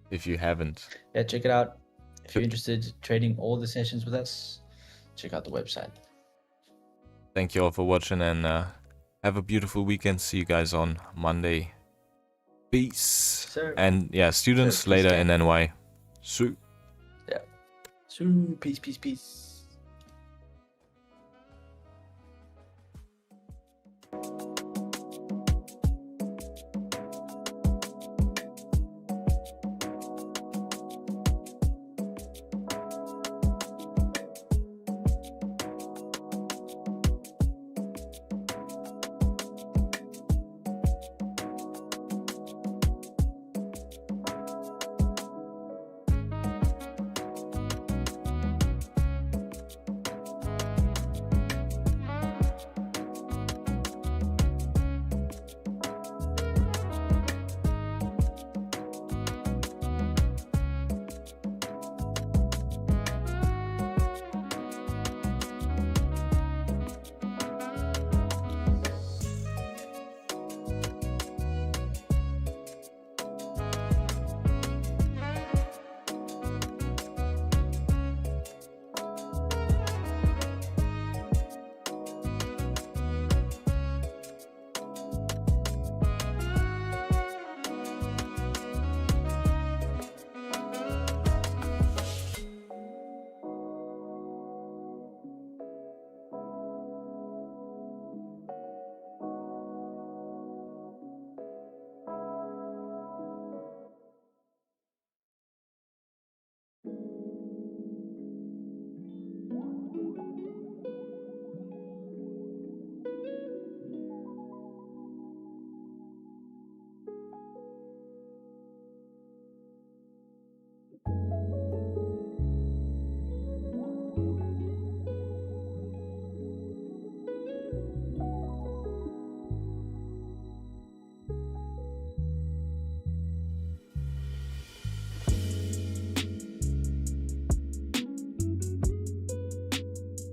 if you haven't. Yeah, check it out. If you're interested in trading all the sessions with us, check out the website. Thank you all for watching, and have a beautiful weekend. See you guys on Monday. Peace. Sir. And yeah, students Sir, peace, later gang. in NY. See. So, peace.